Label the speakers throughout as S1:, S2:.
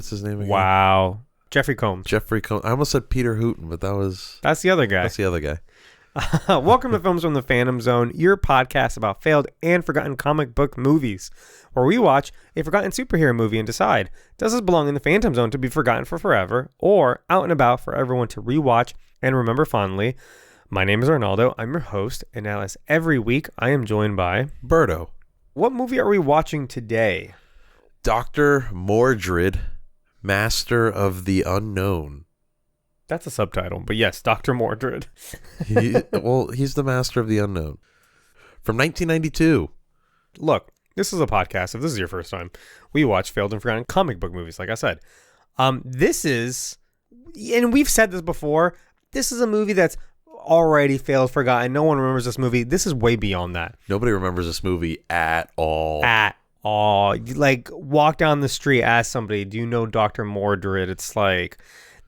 S1: What's his name again?
S2: Wow. Jeffrey Combs.
S1: Jeffrey Combs. I almost said Peter Hooton, but
S2: that's the other guy.
S1: That's the other guy.
S2: Welcome to Films from the Phantom Zone, your podcast about failed and forgotten comic book movies, where we watch a forgotten superhero movie and decide, does this belong in the Phantom Zone to be forgotten for forever, or out and about for everyone to rewatch and remember fondly? My name is Arnaldo. I'm your host, and now as every week, I am joined by
S1: Berto.
S2: What movie are we watching today?
S1: Dr. Mordrid, Master of the Unknown.
S2: That's a subtitle, but yes, Dr. Mordrid.
S1: He's the Master of the Unknown. From 1992.
S2: Look, this is a podcast. If this is your first time, we watch failed and forgotten comic book movies, like I said. This is, and we've said this before, this is a movie that's already failed, forgotten. No one remembers this movie. This is way beyond that.
S1: Nobody remembers this movie at all.
S2: At all. Like, walk down the street, ask somebody, do you know Dr. Mordrid? It's like,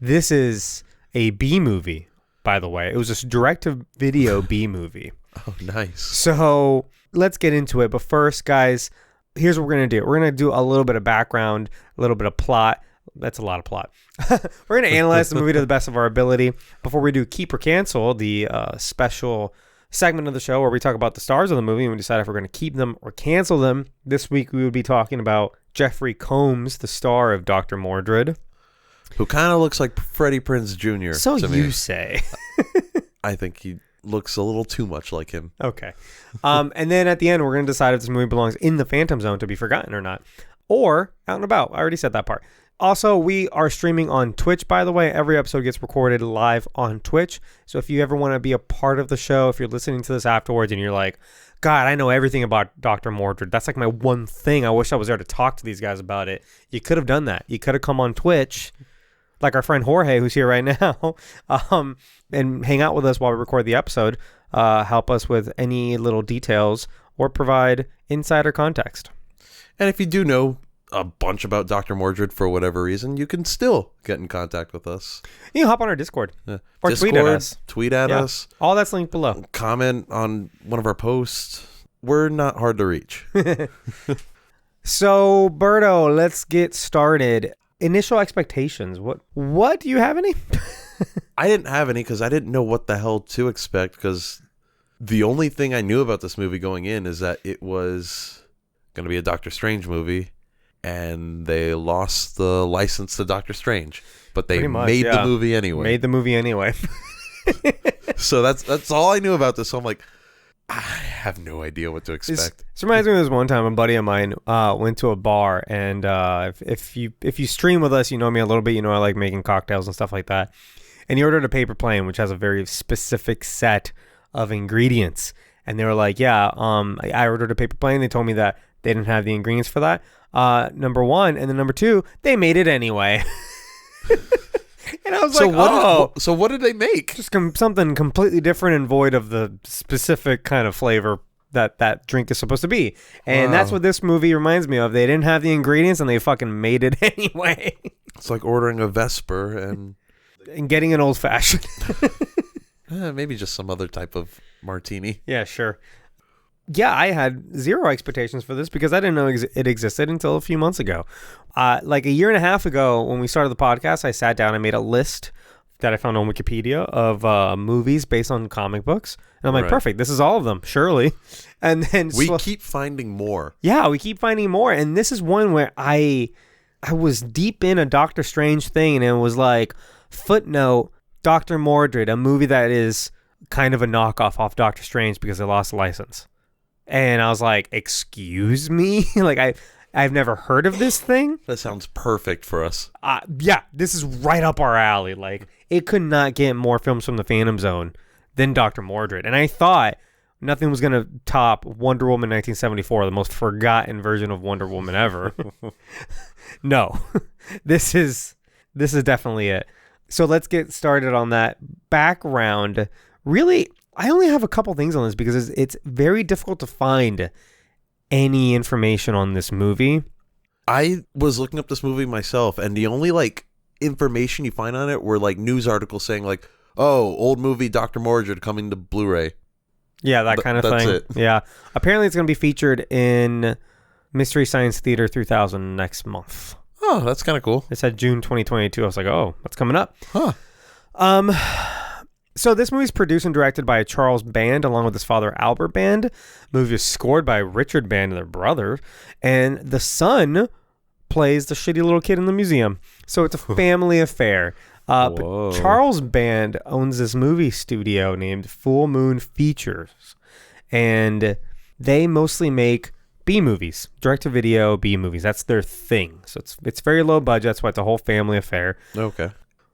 S2: this is a B movie, by the way. It was a direct-to-video B movie.
S1: Oh, nice. So
S2: let's get into it. But first, guys, here's what we're going to do. We're going to do a little bit of background, a little bit of plot. That's a lot of plot. We're going to analyze the movie to the best of our ability. Before we do Keep or Cancel, the special segment of the show where we talk about the stars of the movie and we decide if we're going to keep them or cancel them. This week, we would be talking about Jefferey Combs, the star of Dr. Mordrid.
S1: Who kind of looks like Freddie Prinze Jr.
S2: So
S1: to
S2: you
S1: me.
S2: say.
S1: I think he looks a little too much like him.
S2: Okay. And then at the end, we're going to decide if this movie belongs in the Phantom Zone to be forgotten or not. Or out and about. I already said that part. Also, we are streaming on Twitch, by the way. Every episode gets recorded live on Twitch. So if you ever want to be a part of the show, if you're listening to this afterwards and you're like, God, I know everything about Dr. Mordrid. That's like my one thing. I wish I was there to talk to these guys about it. You could have done that. You could have come on Twitch, like our friend Jorge, who's here right now, and hang out with us while we record the episode, help us with any little details, or provide insider context.
S1: And if you do know a bunch about Dr. Mordrid for whatever reason, you can still get in contact with us.
S2: You can hop on our Discord. Or
S1: Discord,
S2: tweet at us.
S1: Tweet at us.
S2: All that's linked below.
S1: Comment on one of our posts. We're not hard to reach.
S2: So, Berto, let's get started. Initial expectations. What do you have any?
S1: I didn't have any because I didn't know what the hell to expect, because the only thing I knew about this movie going in is that it was going to be a Doctor Strange movie, and they lost the license to Doctor Strange, but they made the movie anyway. So that's all I knew about this. So I'm like, I have no idea what to expect.
S2: This reminds me of this one time a buddy of mine went to a bar, and if you stream with us, you know me a little bit. You know I like making cocktails and stuff like that. And he ordered a paper plane, which has a very specific set of ingredients. And they were like, yeah, I ordered a paper plane. They told me that they didn't have the ingredients for that. Number one. And then number two, they made it anyway. And I was
S1: so what did they make?
S2: Just something completely different and void of the specific kind of flavor that drink is supposed to be. And that's what this movie reminds me of. They didn't have the ingredients and they fucking made it anyway.
S1: It's like ordering a Vesper and
S2: getting an old fashioned.
S1: Maybe just some other type of martini.
S2: Yeah, sure. Yeah, I had zero expectations for this because I didn't know it existed until a few months ago. Like a year and a half ago, when we started the podcast, I sat down and made a list that I found on Wikipedia of movies based on comic books. And I'm like, perfect, this is all of them, surely. And then
S1: we keep finding more.
S2: Yeah, we keep finding more. And this is one where I was deep in a Doctor Strange thing, and it was like, footnote, Dr. Mordrid, a movie that is kind of a knockoff off Doctor Strange because they lost the license. And I was like, excuse me? Like, I've never heard of this thing.
S1: That sounds perfect for us.
S2: Yeah, this is right up our alley. Like, it could not get more films from the Phantom Zone than Dr. Mordrid. And I thought nothing was going to top Wonder Woman 1974, the most forgotten version of Wonder Woman ever. No, this is definitely it. So let's get started on that background. Really, I only have a couple things on this because it's very difficult to find any information on this movie.
S1: I was looking up this movie myself, and the only information you find on it were news articles saying old movie Dr. Mordrid coming to Blu-ray.
S2: Yeah, that kind of
S1: that's
S2: thing.
S1: It.
S2: Yeah. Apparently it's going to be featured in Mystery Science Theater 3000 next month.
S1: Oh, that's kind of cool.
S2: It said June 2022. I was like, oh, what's coming up?
S1: Huh.
S2: So this movie is produced and directed by Charles Band along with his father Albert Band. The movie is scored by Richard Band and their brother, and the son plays the shitty little kid in the museum. So it's a family affair. But Charles Band owns this movie studio named Full Moon Features, and they mostly make B movies, direct-to-video B movies. That's their thing. So it's very low budget. That's why it's a whole family affair.
S1: Okay.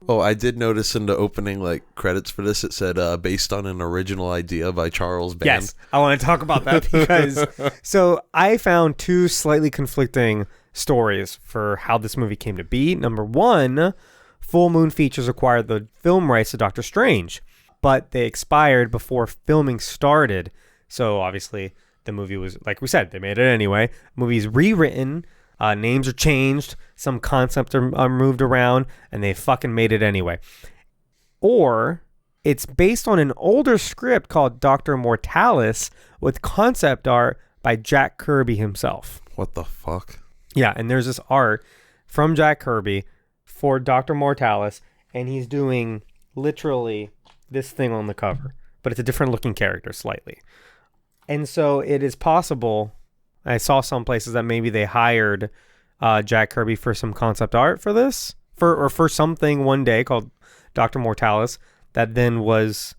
S1: Oh, I did notice in the opening credits for this, it said based on an original idea by Charles Band.
S2: Yes, I want to talk about that because so I found two slightly conflicting stories for how this movie came to be. Number one, Full Moon Features acquired the film rights to Doctor Strange, but they expired before filming started. So obviously the movie was, like we said, they made it anyway. The movie's rewritten. Names are changed, some concepts are moved around, and they fucking made it anyway. Or it's based on an older script called Dr. Mortalis with concept art by Jack Kirby himself.
S1: What the fuck?
S2: Yeah, and there's this art from Jack Kirby for Dr. Mortalis, and he's doing literally this thing on the cover, but it's a different looking character slightly. And so it is possible... I saw some places that maybe they hired Jack Kirby for some concept art for this, for something one day called Dr. Mortalis that then was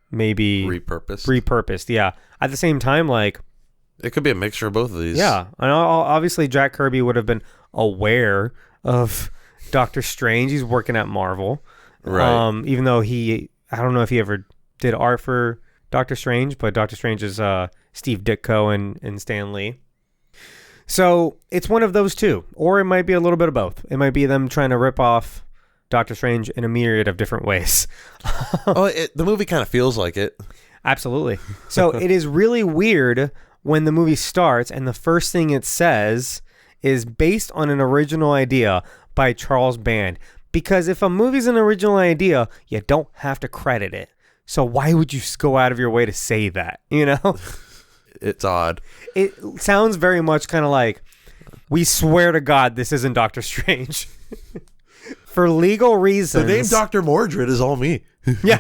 S2: maybe repurposed. Yeah. At the same time, it
S1: could be a mixture of both of these.
S2: Yeah. And obviously Jack Kirby would have been aware of Doctor Strange. He's working at Marvel.
S1: Right.
S2: Even though I don't know if he ever did art for Doctor Strange, but Doctor Strange is Steve Ditko and Stan Lee. So it's one of those two, or it might be a little bit of both. It might be them trying to rip off Doctor Strange in a myriad of different ways.
S1: The movie kind of feels like it.
S2: Absolutely. So it is really weird when the movie starts and the first thing it says is based on an original idea by Charles Band. Because if a movie's an original idea, you don't have to credit it. So why would you go out of your way to say that, you know?
S1: It's odd.
S2: It sounds very much kind of like, we swear to God this isn't Doctor Strange. For legal reasons.
S1: The name Dr. Mordrid is all me.
S2: Yeah.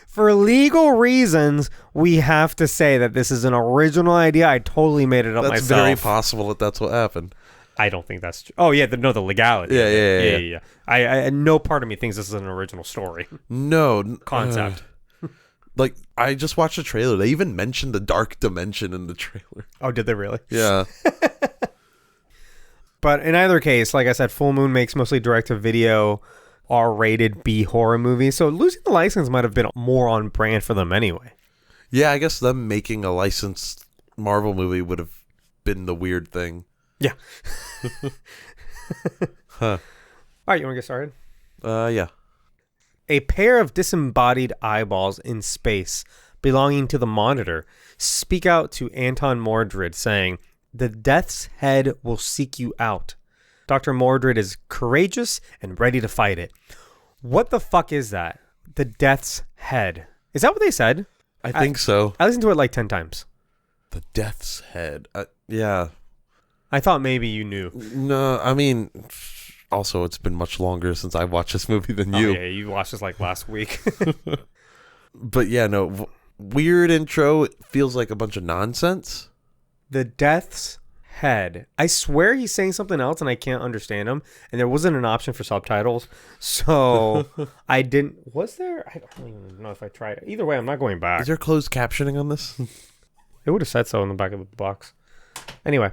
S2: For legal reasons, we have to say that this is an original idea. I totally made it up myself.
S1: That's very possible that's what happened.
S2: I don't think that's true. Oh, yeah, the legality.
S1: Yeah.
S2: I no part of me thinks this is an original story.
S1: No.
S2: Concept.
S1: I just watched the trailer. They even mentioned the dark dimension in the trailer.
S2: Oh, did they really?
S1: Yeah.
S2: But in either case, like I said, Full Moon makes mostly direct-to-video, R-rated B horror movies. So losing the license might have been more on brand for them anyway.
S1: Yeah, I guess them making a licensed Marvel movie would have been the weird thing.
S2: Yeah.
S1: Huh.
S2: All right, you want to get started?
S1: Yeah.
S2: A pair of disembodied eyeballs in space belonging to the Monitor speak out to Anton Mordrid, saying, "The Death's Head will seek you out. Dr. Mordrid is courageous and ready to fight it." What the fuck is that? The Death's Head. Is that what they said?
S1: I think so.
S2: I listened to it 10 times.
S1: The Death's Head. Yeah.
S2: I thought maybe you knew.
S1: No, I mean... Also, it's been much longer since I watched this movie than you.
S2: Oh, yeah, you watched this last week.
S1: But yeah, no. Weird intro. It feels like a bunch of nonsense.
S2: The Death's Head. I swear he's saying something else and I can't understand him. And there wasn't an option for subtitles. So I didn't... Was there? I don't even know if I tried. Either way, I'm not going back.
S1: Is there closed captioning on this?
S2: It would have said so in the back of the box. Anyway.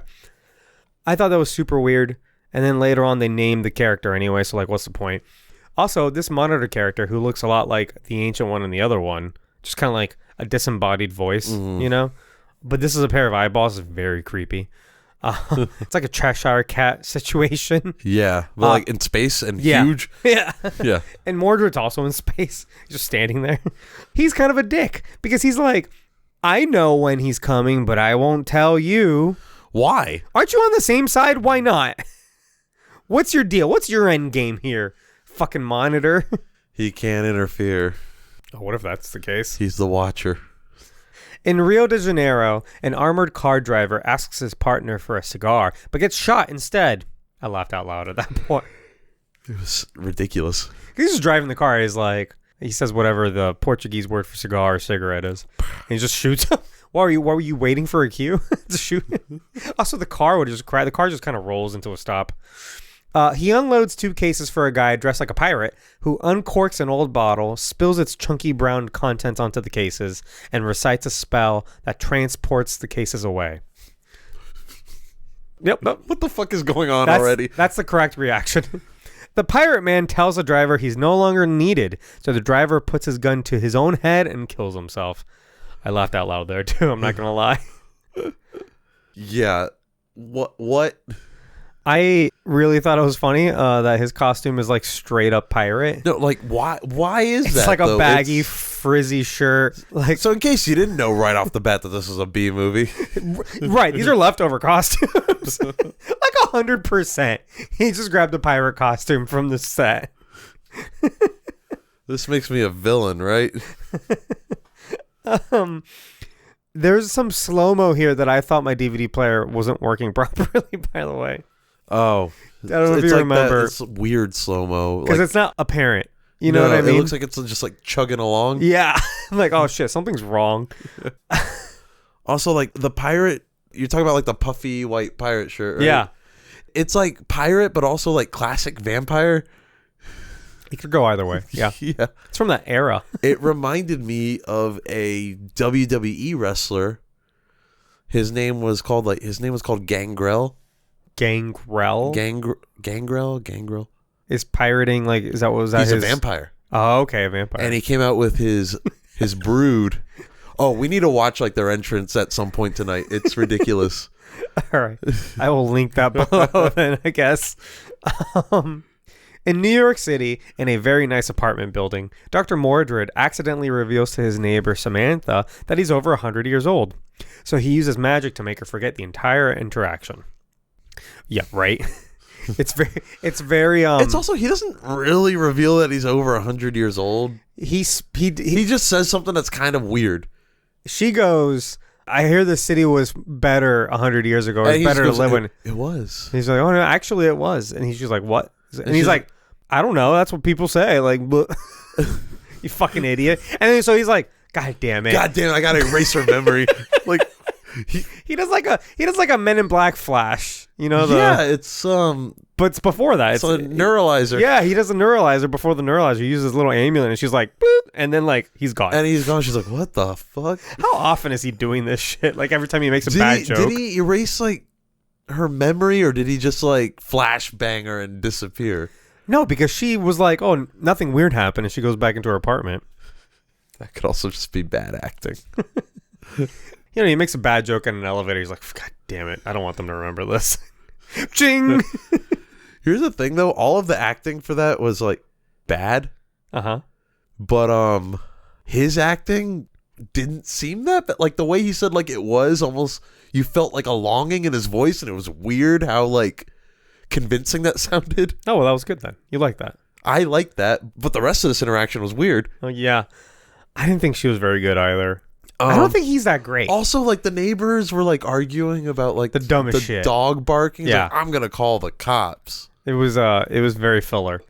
S2: I thought that was super weird. And then later on, they named the character anyway, so what's the point? Also, this Monitor character, who looks a lot like the Ancient One and the other one, just kind of like a disembodied voice, you know? But this is a pair of eyeballs. It's very creepy. It's like a Cheshire Cat situation.
S1: Yeah, but in space and huge.
S2: Yeah.
S1: Yeah.
S2: And Mordred's also in space, just standing there. He's kind of a dick, because he's like, I know when he's coming, but I won't tell you.
S1: Why?
S2: Aren't you on the same side? Why not? What's your deal? What's your end game here? Fucking Monitor.
S1: He can't interfere.
S2: Oh, what if that's the case?
S1: He's the watcher.
S2: In Rio de Janeiro, an armored car driver asks his partner for a cigar, but gets shot instead. I laughed out loud at that point.
S1: It was ridiculous.
S2: He's just driving the car. He's like, he says whatever the Portuguese word for cigar or cigarette is. And he just shoots him. Why were you waiting for a cue to shoot him? Also, the car would just crash. The car just kind of rolls into a stop. He unloads 2 cases for a guy dressed like a pirate who uncorks an old bottle, spills its chunky brown contents onto the cases, and recites a spell that transports the cases away. Yep.
S1: What the fuck is going on already?
S2: That's the correct reaction. The pirate man tells the driver he's no longer needed, so the driver puts his gun to his own head and kills himself. I laughed out loud there, too. I'm not going to lie.
S1: Yeah. What?
S2: I really thought it was funny that his costume is like straight up pirate.
S1: No, like, why is that?
S2: It's like a
S1: though?
S2: baggy, frizzy shirt. Like,
S1: so in case you didn't know right off the bat that this was a B movie.
S2: Right, these are leftover costumes. Like 100%. He just grabbed a pirate costume from the set.
S1: This makes me a villain, right?
S2: There's some slow-mo here that I thought my DVD player wasn't working properly, by the way.
S1: Oh.
S2: I don't know if you remember.
S1: It's weird slow-mo.
S2: Because it's not apparent. You know what I mean?
S1: It looks like it's just like chugging along.
S2: Yeah. I'm like, oh shit, something's wrong.
S1: Also, like the pirate, you're talking about like the puffy white pirate shirt, right?
S2: Yeah.
S1: It's like pirate, but also like classic vampire.
S2: It could go either way. Yeah.
S1: Yeah.
S2: It's from that era.
S1: It reminded me of a WWE wrestler. His name was called Gangrel.
S2: Gangrel?
S1: Gangrel.
S2: Is pirating like, is that what was that?
S1: He's a vampire.
S2: Oh, okay, a vampire.
S1: And he came out with his brood. Oh, we need to watch like their entrance at some point tonight. It's ridiculous.
S2: All right. I will link that below then, I guess. In New York City, in a very nice apartment building, Dr. Mordrid accidentally reveals to his neighbor Samantha that he's over 100 years old. So he uses magic to make her forget the entire interaction. Yeah, right. It's very
S1: It's also, he doesn't really reveal that he's over 100 years old.
S2: He
S1: just says something that's kind of weird.
S2: She goes, I hear the city was better 100 years ago. It was better to live in.
S1: It was.
S2: He's like, oh no, actually it was. And he's just like, what? And he's like, I don't know. That's what people say. Like, you fucking idiot. And then so he's like, God damn it.
S1: God damn it. I got to erase her memory. Like,
S2: he does like a Men in Black flash. You know?
S1: It's
S2: but it's before that.
S1: It's a neuralizer.
S2: Yeah, he does a neuralizer before the neuralizer. He uses a little amulet, and she's like, boop, and then like he's gone.
S1: And he's gone. She's like, what the fuck?
S2: How often is he doing this shit? Like every time he makes a bad joke.
S1: Did he erase like her memory, or did he just like flash bang her and disappear?
S2: No, because she was like, oh, nothing weird happened, and she goes back into her apartment.
S1: That could also just be bad acting.
S2: You know, he makes a bad joke in an elevator. He's like, God damn it. I don't want them to remember this. Ching!
S1: Here's the thing, though. All of the acting for that was, like, bad.
S2: Uh-huh.
S1: But his acting didn't seem that bad. Like, the way he said, like, it was almost... You felt, like, a longing in his voice, and it was weird how, like, convincing that sounded.
S2: Oh, well, that was good then. You liked that.
S1: I liked that, but the rest of this interaction was weird.
S2: Oh, yeah. I didn't think she was very good either. I don't think he's that great.
S1: Also, like, the neighbors were, like, arguing about, like,
S2: the dumbest shit.
S1: Dog barking.
S2: Yeah.
S1: Like, I'm going to call the cops.
S2: It was very filler.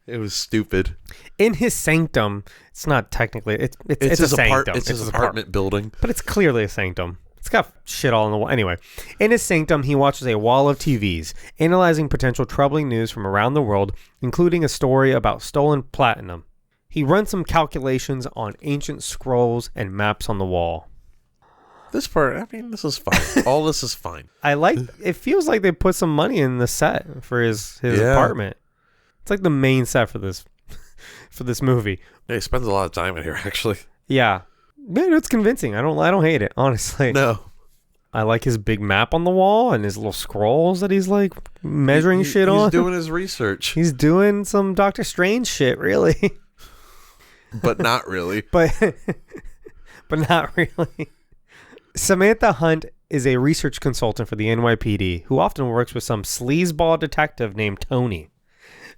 S1: It was stupid.
S2: In his sanctum, it's not technically, it's a sanctum.
S1: It's his apartment building.
S2: But it's clearly a sanctum. It's got shit all in the wall. Anyway, in his sanctum, he watches a wall of TVs, analyzing potential troubling news from around the world, including a story about stolen platinum. He runs some calculations on ancient scrolls and maps on the wall.
S1: This part, I mean, this is fine. All this is fine.
S2: It feels like they put some money in the set for his apartment. It's like the main set for this movie.
S1: Yeah, he spends a lot of time in here, actually.
S2: Yeah. Man, it's convincing. I don't hate it, honestly.
S1: No.
S2: I like his big map on the wall and his little scrolls that he's like measuring shit on.
S1: He's doing his research.
S2: He's doing some Doctor Strange shit, really.
S1: But not really.
S2: but not really. Samantha Hunt is a research consultant for the NYPD who often works with some sleazeball detective named Tony.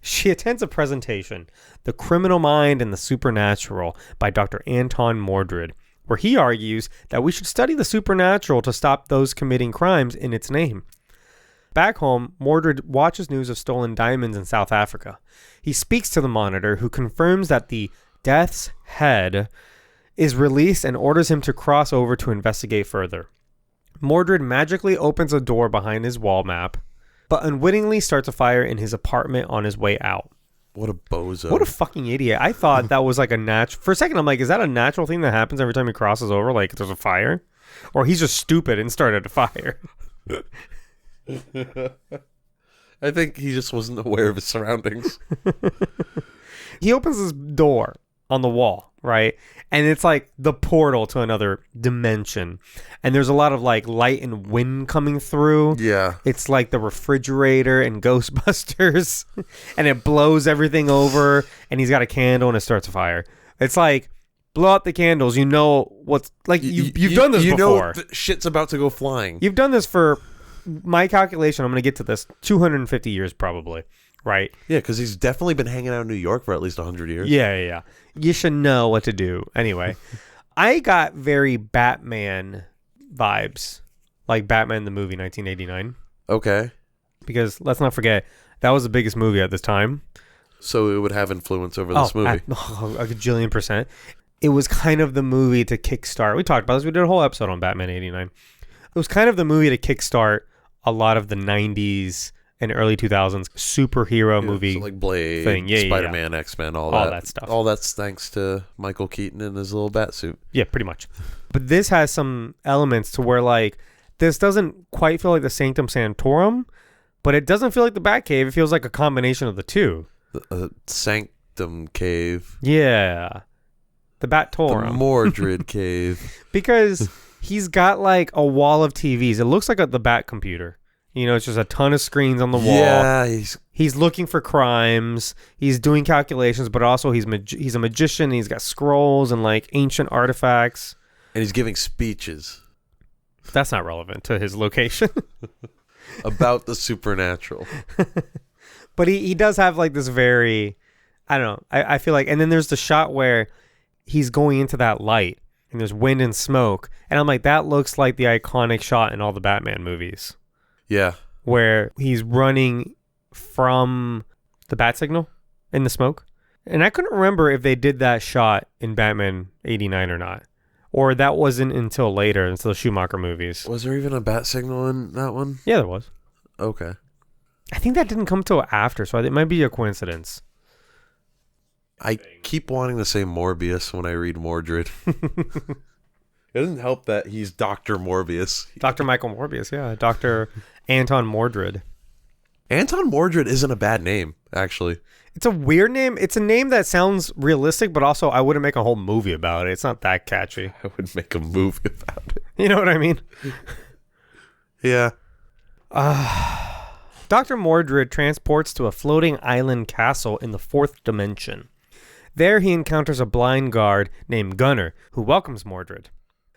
S2: She attends a presentation, The Criminal Mind and the Supernatural, by Dr. Anton Mordrid, where he argues that we should study the supernatural to stop those committing crimes in its name. Back home, Mordrid watches news of stolen diamonds in South Africa. He speaks to the monitor, who confirms that the Death's Head is released and orders him to cross over to investigate further. Mordrid magically opens a door behind his wall map, but unwittingly starts a fire in his apartment on his way out.
S1: What a bozo.
S2: What a fucking idiot. I thought that was like a natural... For a second, I'm like, is that a natural thing that happens every time he crosses over? Like, there's a fire? Or he's just stupid and started a fire?
S1: I think he just wasn't aware of his surroundings.
S2: He opens this door on the wall, right? And it's like the portal to another dimension. And there's a lot of like light and wind coming through.
S1: Yeah.
S2: It's like the refrigerator in Ghostbusters. And it blows everything over. And he's got a candle and it starts a fire. It's like, blow out the candles. You know what's... Like, you've done this before.
S1: You know shit's about to go flying.
S2: You've done this for... My calculation, I'm going to get to this, 250 years probably. Right?
S1: Yeah, because he's definitely been hanging out in New York for at least 100 years.
S2: Yeah. You should know what to do. Anyway, I got very Batman vibes, like Batman the movie 1989.
S1: Okay.
S2: Because let's not forget, that was the biggest movie at this time.
S1: So it would have influence over this movie.
S2: A gajillion percent. It was kind of the movie to kickstart. We talked about this. We did a whole episode on Batman 89. It was kind of the movie to kickstart a lot of the 90s and early 2000s superhero movie,
S1: so like Blade,
S2: thing. Yeah,
S1: Spider-Man, X-Men, all that
S2: stuff.
S1: All that's thanks to Michael Keaton and his little bat suit.
S2: Yeah, pretty much. But this has some elements to where like this doesn't quite feel like the Sanctum Sanctorum, but it doesn't feel like the Batcave. It feels like a combination of the two.
S1: The Sanctum Cave.
S2: Yeah, the Battorum.
S1: The Mordrid Cave.
S2: Because he's got like a wall of TVs. It looks like the Bat computer. You know, it's just a ton of screens on the wall.
S1: Yeah,
S2: he's looking for crimes. He's doing calculations, but also he's a magician. He's got scrolls and like ancient artifacts.
S1: And he's giving speeches.
S2: That's not relevant to his location.
S1: About the supernatural.
S2: But he does have like this very, I don't know. I feel like, and then there's the shot where he's going into that light and there's wind and smoke. And I'm like, that looks like the iconic shot in all the Batman movies.
S1: Yeah.
S2: Where he's running from the bat signal in the smoke. And I couldn't remember if they did that shot in Batman 89 or not. Or that wasn't until later, until the Schumacher movies.
S1: Was there even a bat signal in that one?
S2: Yeah, there was.
S1: Okay.
S2: I think that didn't come till after, so it might be a coincidence.
S1: I keep wanting to say Morbius when I read Mordrid. It doesn't help that he's Dr. Morbius.
S2: Dr. Michael Morbius, yeah. Dr. Anton Mordrid.
S1: Anton Mordrid isn't a bad name, actually.
S2: It's a weird name. It's a name that sounds realistic, but also I wouldn't make a whole movie about it. It's not that catchy.
S1: I would make a movie about it.
S2: You know what I mean?
S1: Yeah.
S2: Dr. Mordrid transports to a floating island castle in the fourth dimension. There he encounters a blind guard named Gunnar, who welcomes Mordrid.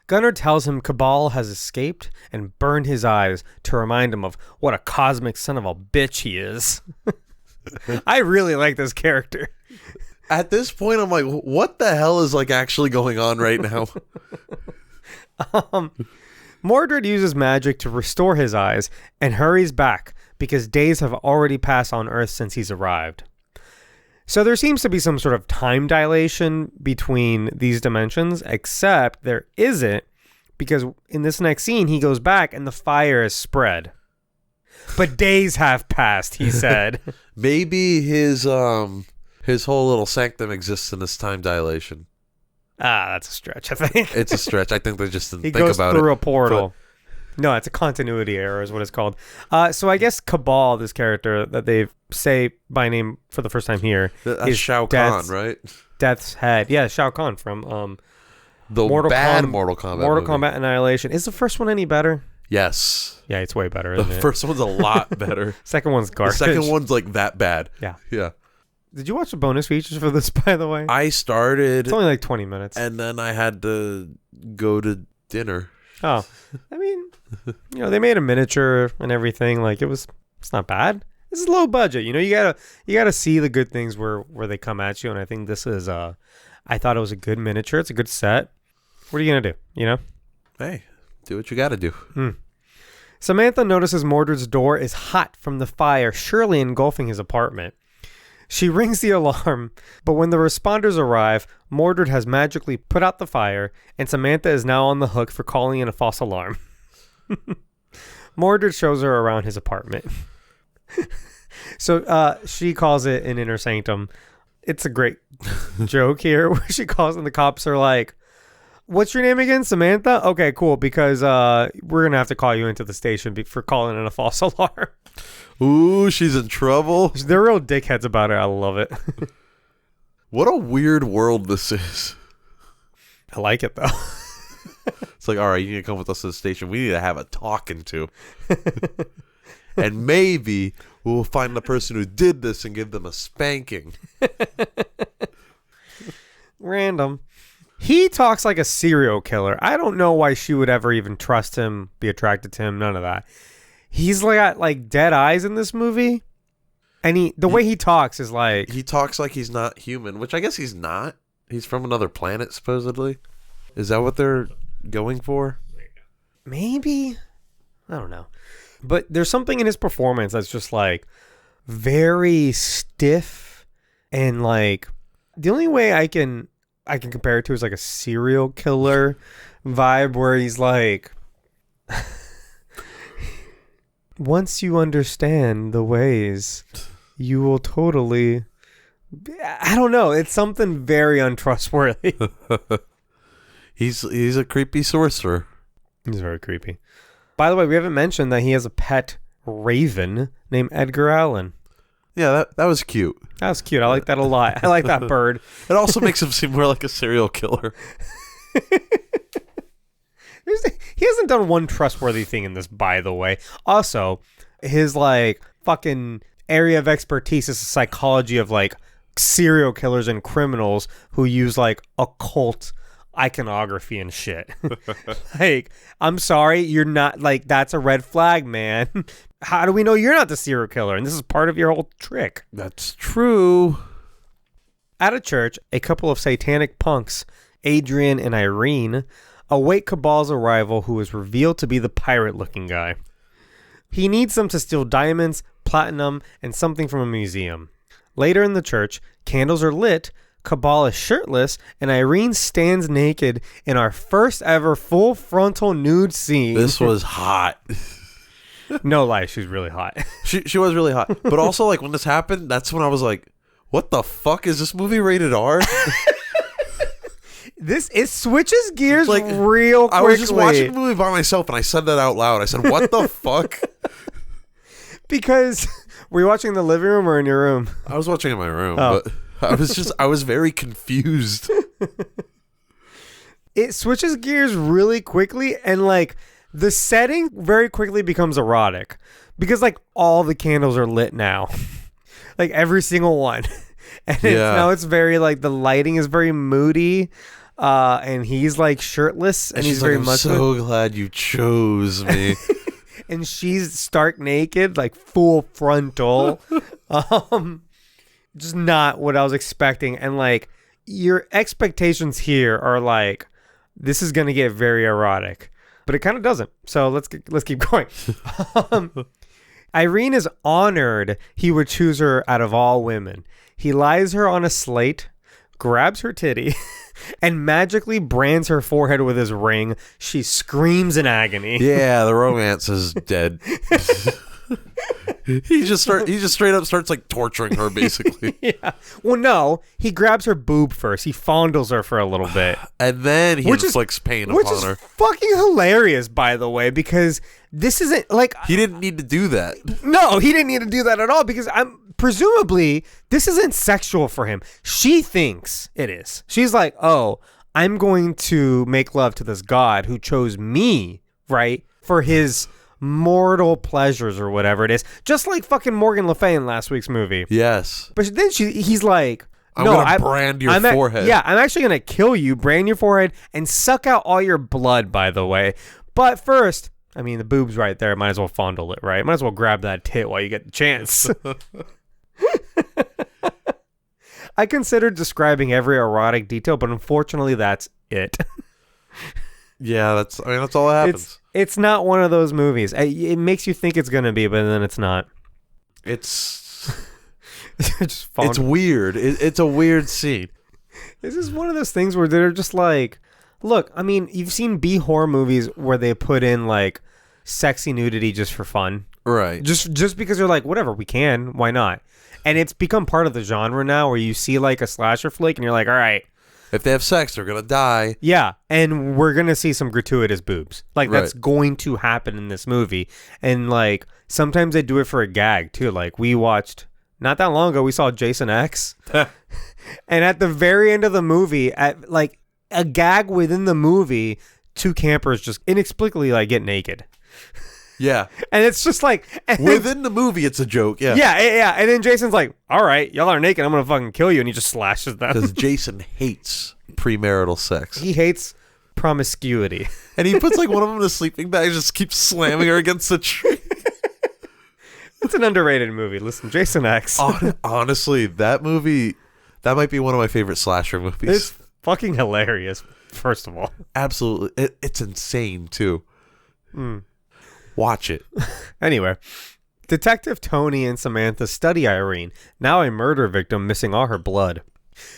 S2: Gunnar tells him Cabal has escaped and burned his eyes to remind him of what a cosmic son of a bitch he is. I really like this character.
S1: At this point, I'm like, what the hell is like actually going on right now?
S2: Mordrid uses magic to restore his eyes and hurries back because days have already passed on Earth since he's arrived. So there seems to be some sort of time dilation between these dimensions, except there isn't, because in this next scene, he goes back and the fire is spread. But days have passed, he said.
S1: Maybe his whole little sanctum exists in this time dilation.
S2: That's a stretch, I think.
S1: It's a stretch. I think they just didn't
S2: he
S1: think
S2: goes
S1: about it.
S2: through a portal. No, it's a continuity error is what it's called. So I guess Cabal, this character that they say by name for the first time here,
S1: is Shao Kahn, right?
S2: Death's Head. Yeah, Shao Kahn from
S1: the Mortal Kombat
S2: Mortal Kombat Annihilation. Is the first one any better?
S1: Yes.
S2: Yeah, it's way better.
S1: The first one's a lot better.
S2: Second one's garbage.
S1: The second one's like that bad.
S2: Yeah.
S1: Yeah.
S2: Did you watch the bonus features for this, by the way?
S1: I started.
S2: It's only like 20 minutes.
S1: And then I had to go to dinner.
S2: Oh. I mean, they made a miniature and everything. Like it's not bad. This is low budget. You gotta see the good things where they come at you. And I think this is I thought it was a good miniature. It's a good set. What are you gonna do?
S1: Hey, do what you gotta do.
S2: Samantha notices Mordred's door is hot from the fire surely engulfing his apartment. She rings the alarm, but when the responders arrive, Mordrid has magically put out the fire, and Samantha is now on the hook for calling in a false alarm. Mordrid shows her around his apartment. So she calls it an inner sanctum. It's a great joke here where she calls and the cops are like, "What's your name again? Samantha? Okay, cool, because we're going to have to call you into the station for calling in a false alarm."
S1: Ooh, she's in trouble.
S2: They're real dickheads about it. I love it.
S1: What a weird world this is.
S2: I like it, though.
S1: It's like, all right, you need to come with us to the station. We need to have a talking to. And maybe we'll find the person who did this and give them a spanking.
S2: Random. He talks like a serial killer. I don't know why she would ever even trust him, be attracted to him, none of that. He's got like dead eyes in this movie. And the way he talks is like...
S1: He talks like he's not human, which I guess he's not. He's from another planet, supposedly. Is that what they're going for?
S2: Maybe? I don't know. But there's something in his performance that's just like very stiff, and like the only way I can compare it to is like a serial killer vibe where he's like, once you understand the ways, you will totally, I don't know. It's something very untrustworthy.
S1: He's a creepy sorcerer.
S2: He's very creepy. By the way, we haven't mentioned that he has a pet raven named Edgar Allan.
S1: Yeah, that was cute.
S2: That was cute. I like that a lot. I like that bird.
S1: It also makes him seem more like a serial killer.
S2: He hasn't done one trustworthy thing in this, by the way. Also, his like fucking area of expertise is the psychology of like serial killers and criminals who use like occult iconography and shit. Like, I'm sorry, you're not, like, that's a red flag, man. How do we know you're not the serial killer? And this is part of your whole trick.
S1: That's true.
S2: At a church, a couple of satanic punks, Adrian and Irene, await Cabal's arrival, who is revealed to be the pirate-looking guy. He needs them to steal diamonds, platinum, and something from a museum. Later in the church, candles are lit, Cabal is shirtless, and Irene stands naked in our first ever full frontal nude scene.
S1: This was hot.
S2: No lie, she's really hot.
S1: She was really hot. But also, like, when this happened, that's when I was like, what the fuck? Is this movie rated R?
S2: It switches gears like real quickly.
S1: I was just watching the movie by myself, and I said that out loud. I said, what the fuck?
S2: Because were you watching in the living room or in your room?
S1: I was watching in my room, but I was very confused.
S2: It switches gears really quickly, and like the setting very quickly becomes erotic because like all the candles are lit now. Like every single one. And now it's very like the lighting is very moody. And he's like shirtless and he's very
S1: like,
S2: much
S1: I'm so glad you chose me.
S2: And she's stark naked, like full frontal. Just not what I was expecting. And like your expectations here are like, this is going to get very erotic, but it kind of doesn't. So let's keep going. Irene is honored he would choose her out of all women. He lies her on a slate, grabs her titty, and magically brands her forehead with his ring. She screams in agony.
S1: Yeah, the romance is dead. He just straight up starts like torturing her, basically.
S2: Yeah. Well, no, he grabs her boob first. He fondles her for a little bit,
S1: and then he inflicts pain upon her. Which is
S2: fucking hilarious, by the way, because this isn't like
S1: he didn't need to do that.
S2: No, he didn't need to do that at all. Because presumably this isn't sexual for him. She thinks it is. She's like, oh, I'm going to make love to this god who chose me, right, for his mortal pleasures or whatever it is, just like fucking Morgan Le Fay in last week's movie.
S1: Yes,
S2: but then he's like,
S1: I'm gonna brand your forehead.
S2: Yeah, I'm actually gonna kill you, brand your forehead, and suck out all your blood, by the way. But first, I mean, the boob's right there, might as well fondle it, right? Might as well grab that tit while you get the chance. I considered describing every erotic detail, but unfortunately that's it.
S1: Yeah, that's all that happens.
S2: It's not one of those movies. It makes you think it's gonna be, but then it's not.
S1: It's
S2: Just fun.
S1: it's weird. It's a weird scene.
S2: This is one of those things where they're just like, look, I mean, you've seen B horror movies where they put in like sexy nudity just for fun.
S1: Right.
S2: Just because they're like, whatever, we can, why not? And it's become part of the genre now where you see like a slasher flick and you're like, all right.
S1: If they have sex, they're going to die.
S2: Yeah, and we're going to see some gratuitous boobs. Like,
S1: Right.
S2: that's going to happen in this movie. And, like, sometimes they do it for a gag, too. Like, we watched, not that long ago, we saw Jason X. And at the very end of the movie, at like a gag within the movie, two campers just inexplicably, like, get naked.
S1: Yeah.
S2: And it's just like...
S1: Within the movie, it's a joke. Yeah.
S2: Yeah. And then Jason's like, all right, y'all are naked. I'm going to fucking kill you. And he just slashes them.
S1: Because Jason hates premarital sex.
S2: He hates promiscuity.
S1: And he puts like one of them in a sleeping bag, just keeps slamming her against the tree.
S2: It's an underrated movie. Listen, Jason X.
S1: Honestly, that movie, that might be one of my favorite slasher movies.
S2: It's fucking hilarious, first of all.
S1: Absolutely. It's insane, too. Watch it.
S2: Anyway, Detective Tony and Samantha study Irene, now a murder victim missing all her blood.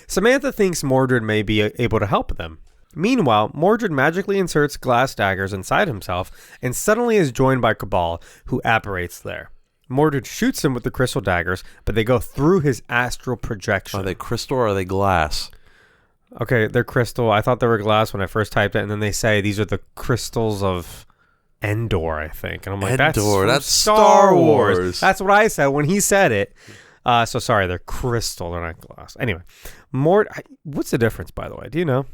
S2: Samantha thinks Mordrid may be able to help them. Meanwhile, Mordrid magically inserts glass daggers inside himself and suddenly is joined by Cabal, who apparates there. Mordrid shoots him with the crystal daggers, but they go through his astral projection.
S1: Are they crystal or are they glass?
S2: Okay, they're crystal. I thought they were glass when I first typed it, and then they say these are the crystals of Endor, I think. And I'm like,
S1: Endor,
S2: that's
S1: Star Wars.
S2: That's what I said when he said it. So sorry, they're crystal, they're not glass. Anyway, what's the difference, by the way? Do you know?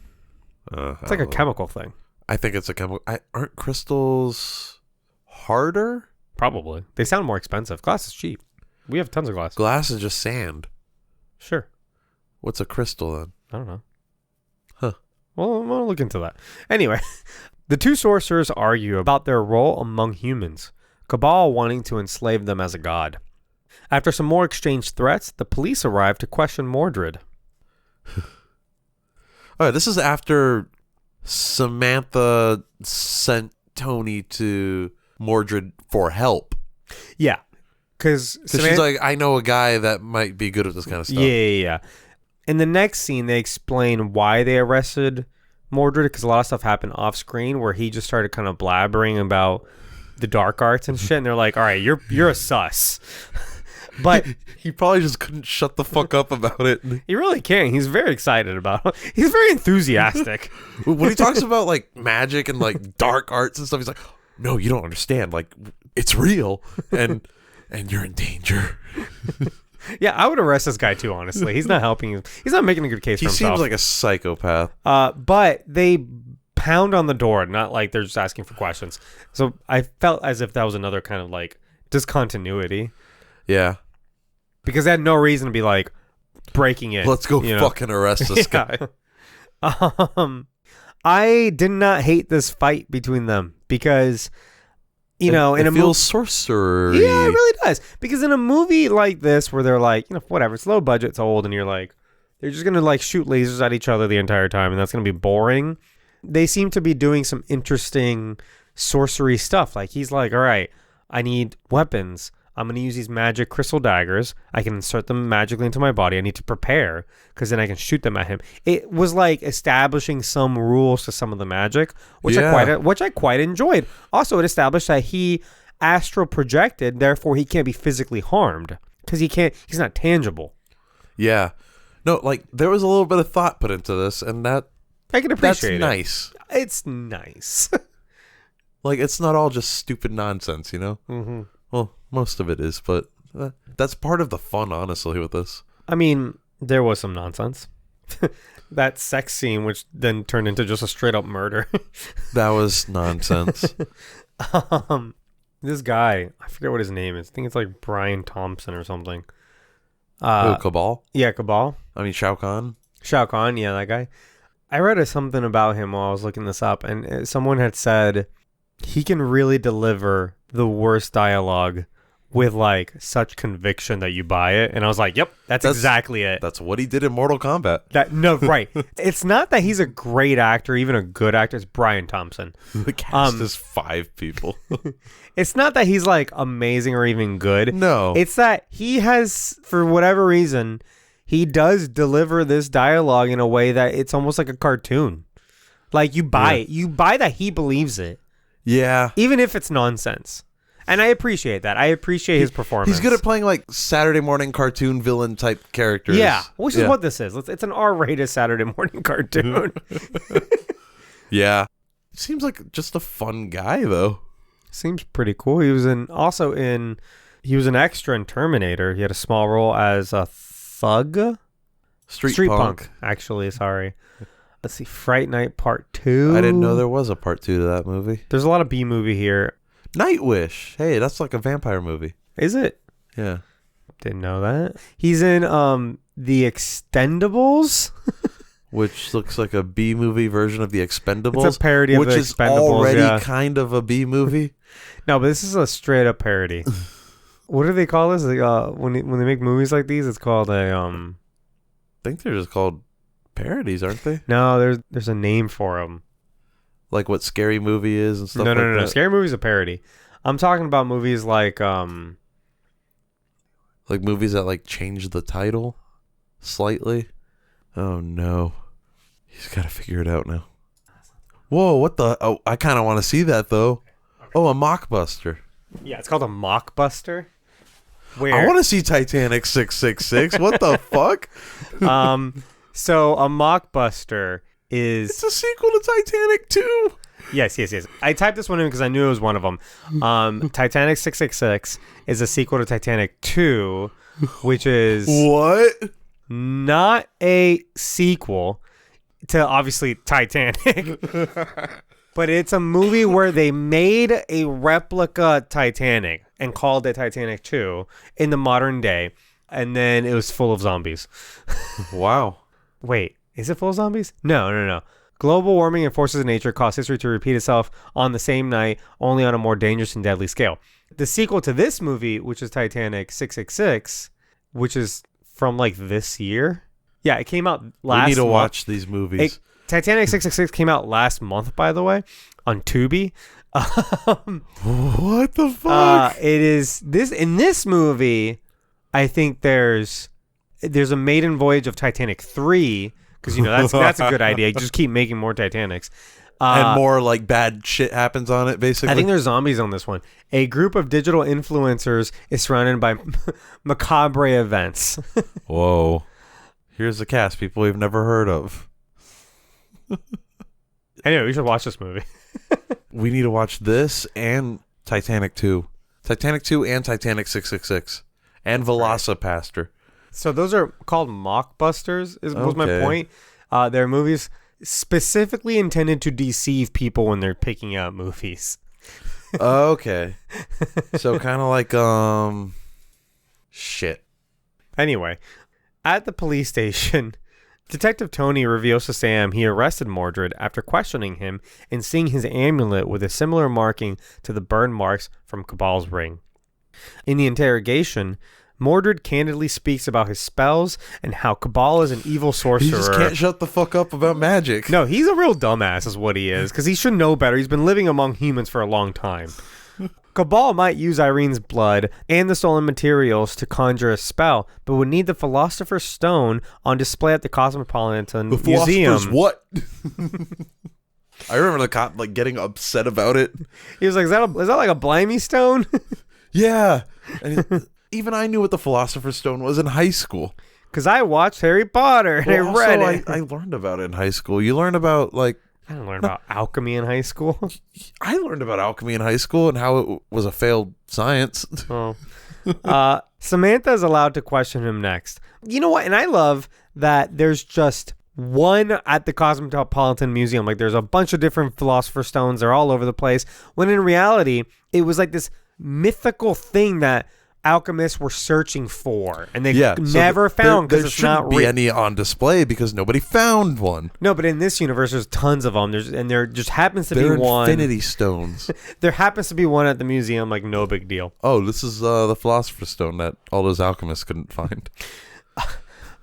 S2: It's like a chemical thing.
S1: I think it's a chemical. Aren't crystals harder?
S2: Probably. They sound more expensive. Glass is cheap. We have tons of glass.
S1: Glass is just sand.
S2: Sure.
S1: What's a crystal then?
S2: I don't know.
S1: Huh.
S2: Well, I'm going to look into that. Anyway, the two sorcerers argue about their role among humans, Cabal wanting to enslave them as a god. After some more exchanged threats, the police arrive to question Mordrid.
S1: All right, this is after Samantha sent Tony to Mordrid for help.
S2: Yeah. Because
S1: she's like, I know a guy that might be good at this kind of stuff.
S2: Yeah. In the next scene, they explain why they arrested Mordrid, because a lot of stuff happened off screen where he just started kind of blabbering about the dark arts and shit, and they're like, all right, you're a sus. But
S1: he probably just couldn't shut the fuck up about it.
S2: He really can't. He's very excited about it. He's very enthusiastic.
S1: When he talks about like magic and like dark arts and stuff, he's like, no, you don't understand. Like, it's real, and you're in danger.
S2: Yeah, I would arrest this guy too, honestly. He's not helping you. He's not making a good case for himself.
S1: He seems like a psychopath.
S2: But they pound on the door, not like they're just asking for questions. So I felt as if that was another kind of like discontinuity.
S1: Yeah.
S2: Because they had no reason to be like breaking it.
S1: Let's go fucking arrest this guy.
S2: I did not hate this fight between them because, it
S1: feels sorcery.
S2: Yeah, it really does. Because in a movie like this where they're like, whatever, it's low budget, it's old, and you're like, they're just going to like shoot lasers at each other the entire time, and that's going to be boring. They seem to be doing some interesting sorcery stuff. Like he's like, all right, I need weapons. I'm going to use these magic crystal daggers. I can insert them magically into my body. I need to prepare because then I can shoot them at him. It was like establishing some rules to some of the magic, which I quite enjoyed. Also, it established that he astral projected, therefore he can't be physically harmed because he's not tangible.
S1: Yeah. No, like there was a little bit of thought put into this, and that
S2: I can appreciate
S1: that's nice.
S2: It's nice.
S1: Like it's not all just stupid nonsense,
S2: Mm-hmm.
S1: Well, most of it is, but that's part of the fun, honestly, with this.
S2: I mean, there was some nonsense. That sex scene, which then turned into just a straight up murder.
S1: That was nonsense.
S2: This guy, I forget what his name is. I think it's like Brian Thompson or something.
S1: Cabal?
S2: Yeah, Cabal.
S1: I mean, Shao Kahn?
S2: Shao Kahn, yeah, that guy. I read something about him while I was looking this up, and someone had said he can really deliver the worst dialogue with like such conviction that you buy it. And I was like, yep, that's exactly it.
S1: That's what he did in Mortal Kombat.
S2: No, right. It's not that he's a great actor, even a good actor. It's Brian Thompson.
S1: The cast is 5 people.
S2: It's not that he's like amazing or even good.
S1: No.
S2: It's that he has, for whatever reason, he does deliver this dialogue in a way that it's almost like a cartoon. Like you buy it. You buy that he believes it.
S1: Yeah.
S2: Even if it's nonsense. And I appreciate that. I appreciate his performance.
S1: He's good at playing like Saturday morning cartoon villain type characters.
S2: Yeah, which is what this is. It's an R-rated Saturday morning cartoon.
S1: Yeah. Seems like just a fun guy though.
S2: Seems pretty cool. He was an extra in Terminator. He had a small role as a thug. Street Punk. Actually, sorry. Let's see, Fright Night Part 2.
S1: I didn't know there was a Part 2 to that movie.
S2: There's a lot of B-movie here.
S1: Nightwish. Hey, that's like a vampire movie.
S2: Is it?
S1: Yeah.
S2: Didn't know that. He's in The Expendables.
S1: Which looks like a B-movie version of The Expendables.
S2: It's a parody of The Expendables,
S1: which is already kind of a B-movie.
S2: No, but this is a straight-up parody. What do they call this? When they make movies like these, it's called a...
S1: I think they're just called parodies, aren't they?
S2: No, there's a name for them.
S1: Like what Scary Movie is and stuff
S2: No. Scary Movie's a parody. I'm talking about movies like
S1: movies that like change the title slightly. Oh no. He's got to figure it out now. Whoa, what the? Oh, I kind of want to see that though. Okay. Oh, a mockbuster.
S2: Yeah, it's called a mockbuster.
S1: Where I want to see Titanic 666. What the fuck?
S2: So a mockbuster is...
S1: It's a sequel to Titanic 2.
S2: Yes. I typed this one in because I knew it was one of them. Titanic 666 is a sequel to Titanic 2, which is...
S1: What?
S2: Not a sequel to, obviously, Titanic. But it's a movie where they made a replica Titanic and called it Titanic 2 in the modern day. And then it was full of zombies.
S1: Wow.
S2: Wait, is it full of zombies? No. Global warming and forces of nature cause history to repeat itself on the same night, only on a more dangerous and deadly scale. The sequel to this movie, which is Titanic 666, which is from like this year. Yeah, it came out last month.
S1: We need to watch these movies.
S2: Titanic 666 came out last month, by the way, on Tubi.
S1: What the fuck?
S2: It is this in this movie. I think there's a maiden voyage of Titanic 3 because that's a good idea. You just keep making more Titanics.
S1: And more like bad shit happens on it, basically.
S2: I think there's zombies on this one. A group of digital influencers is surrounded by macabre events.
S1: Whoa. Here's the cast, people we've never heard of.
S2: Anyway, we should watch this movie.
S1: We need to watch this and Titanic 2. Titanic 2 and Titanic 666. And Velocipaster.
S2: So those are called mockbusters, was my point. They're movies specifically intended to deceive people when they're picking out movies.
S1: Okay. So kind of like, shit.
S2: Anyway, at the police station, Detective Tony reveals to Sam he arrested Mordrid after questioning him and seeing his amulet with a similar marking to the burn marks from Cabal's ring. In the interrogation, Mordrid candidly speaks about his spells and how Cabal is an evil sorcerer.
S1: He just can't shut the fuck up about magic.
S2: No, he's a real dumbass is what he is, because he should know better. He's been living among humans for a long time. Cabal might use Irene's blood and the stolen materials to conjure a spell, but would need the Philosopher's Stone on display at the Cosmopolitan Museum.
S1: Philosopher's what? I remember the cop like getting upset about it.
S2: He was like, is that like a blimey stone?
S1: Yeah. And even I knew what the Philosopher's Stone was in high school.
S2: Because I watched Harry Potter and I read it.
S1: I learned about it in high school. You learn about like...
S2: I didn't learn about alchemy in high school.
S1: I learned about alchemy in high school and how it was a failed science.
S2: Oh. Samantha is allowed to question him next. You know what? And I love that there's just one at the Cosmopolitan Museum. Like there's a bunch of different Philosopher's Stones. They're all over the place. When in reality, it was like this mythical thing that alchemists were searching for, and they
S1: Yeah,
S2: never found because it's not
S1: There shouldn't be any on display because nobody found one.
S2: No, but in this universe, there's tons of them. There just happens to be
S1: They're
S2: one.
S1: Infinity Stones.
S2: There happens to be one at the museum, like no big deal.
S1: Oh, this is the Philosopher's Stone that all those alchemists couldn't find.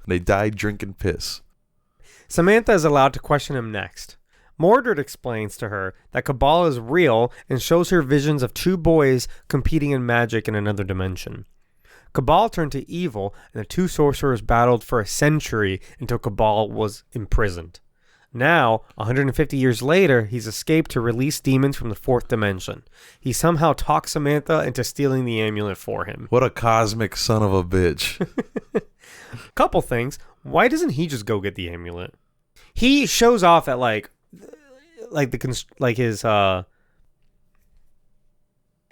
S1: They died drinking piss.
S2: Samantha is allowed to question him next. Mordrid explains to her that Cabal is real and shows her visions of two boys competing in magic in another dimension. Cabal turned to evil, and the two sorcerers battled for a century until Cabal was imprisoned. Now, 150 years later, he's escaped to release demons from the fourth dimension. He somehow talks Samantha into stealing the amulet for him.
S1: What a cosmic son of a bitch.
S2: Couple things. Why doesn't he just go get the amulet? He shows off at his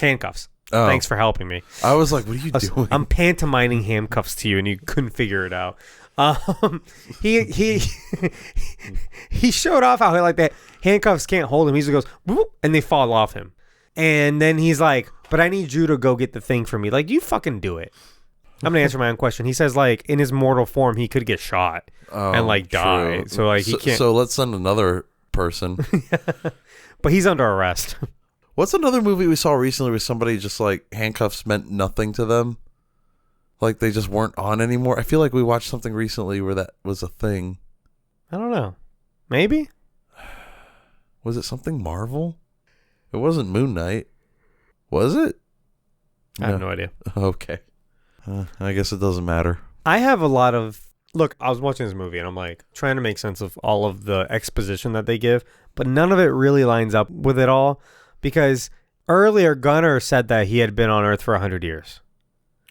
S2: handcuffs.
S1: Oh.
S2: Thanks for helping me.
S1: I was like, what are you doing?
S2: I'm pantomiming handcuffs to you, and you couldn't figure it out. He showed off how like that handcuffs can't hold him. He just goes, whoop, and they fall off him. And then he's like, but I need you to go get the thing for me. Like, you fucking do it. I'm gonna answer my own question. He says, like, in his mortal form, he could get shot and like die.
S1: True.
S2: So like he can't.
S1: So let's send another person.
S2: But he's under arrest.
S1: What's another movie we saw recently where somebody just like handcuffs meant nothing to them? Like they just weren't on anymore? I feel like we watched something recently where that was a thing.
S2: I don't know. Maybe?
S1: Was it something Marvel? It wasn't Moon Knight. Was it?
S2: I have no idea.
S1: Okay. I guess it doesn't matter.
S2: I have a lot of... Look, I was watching this movie and I'm like trying to make sense of all of the exposition that they give, but none of it really lines up with it all because earlier Gunnar said that he had been on Earth for 100 years.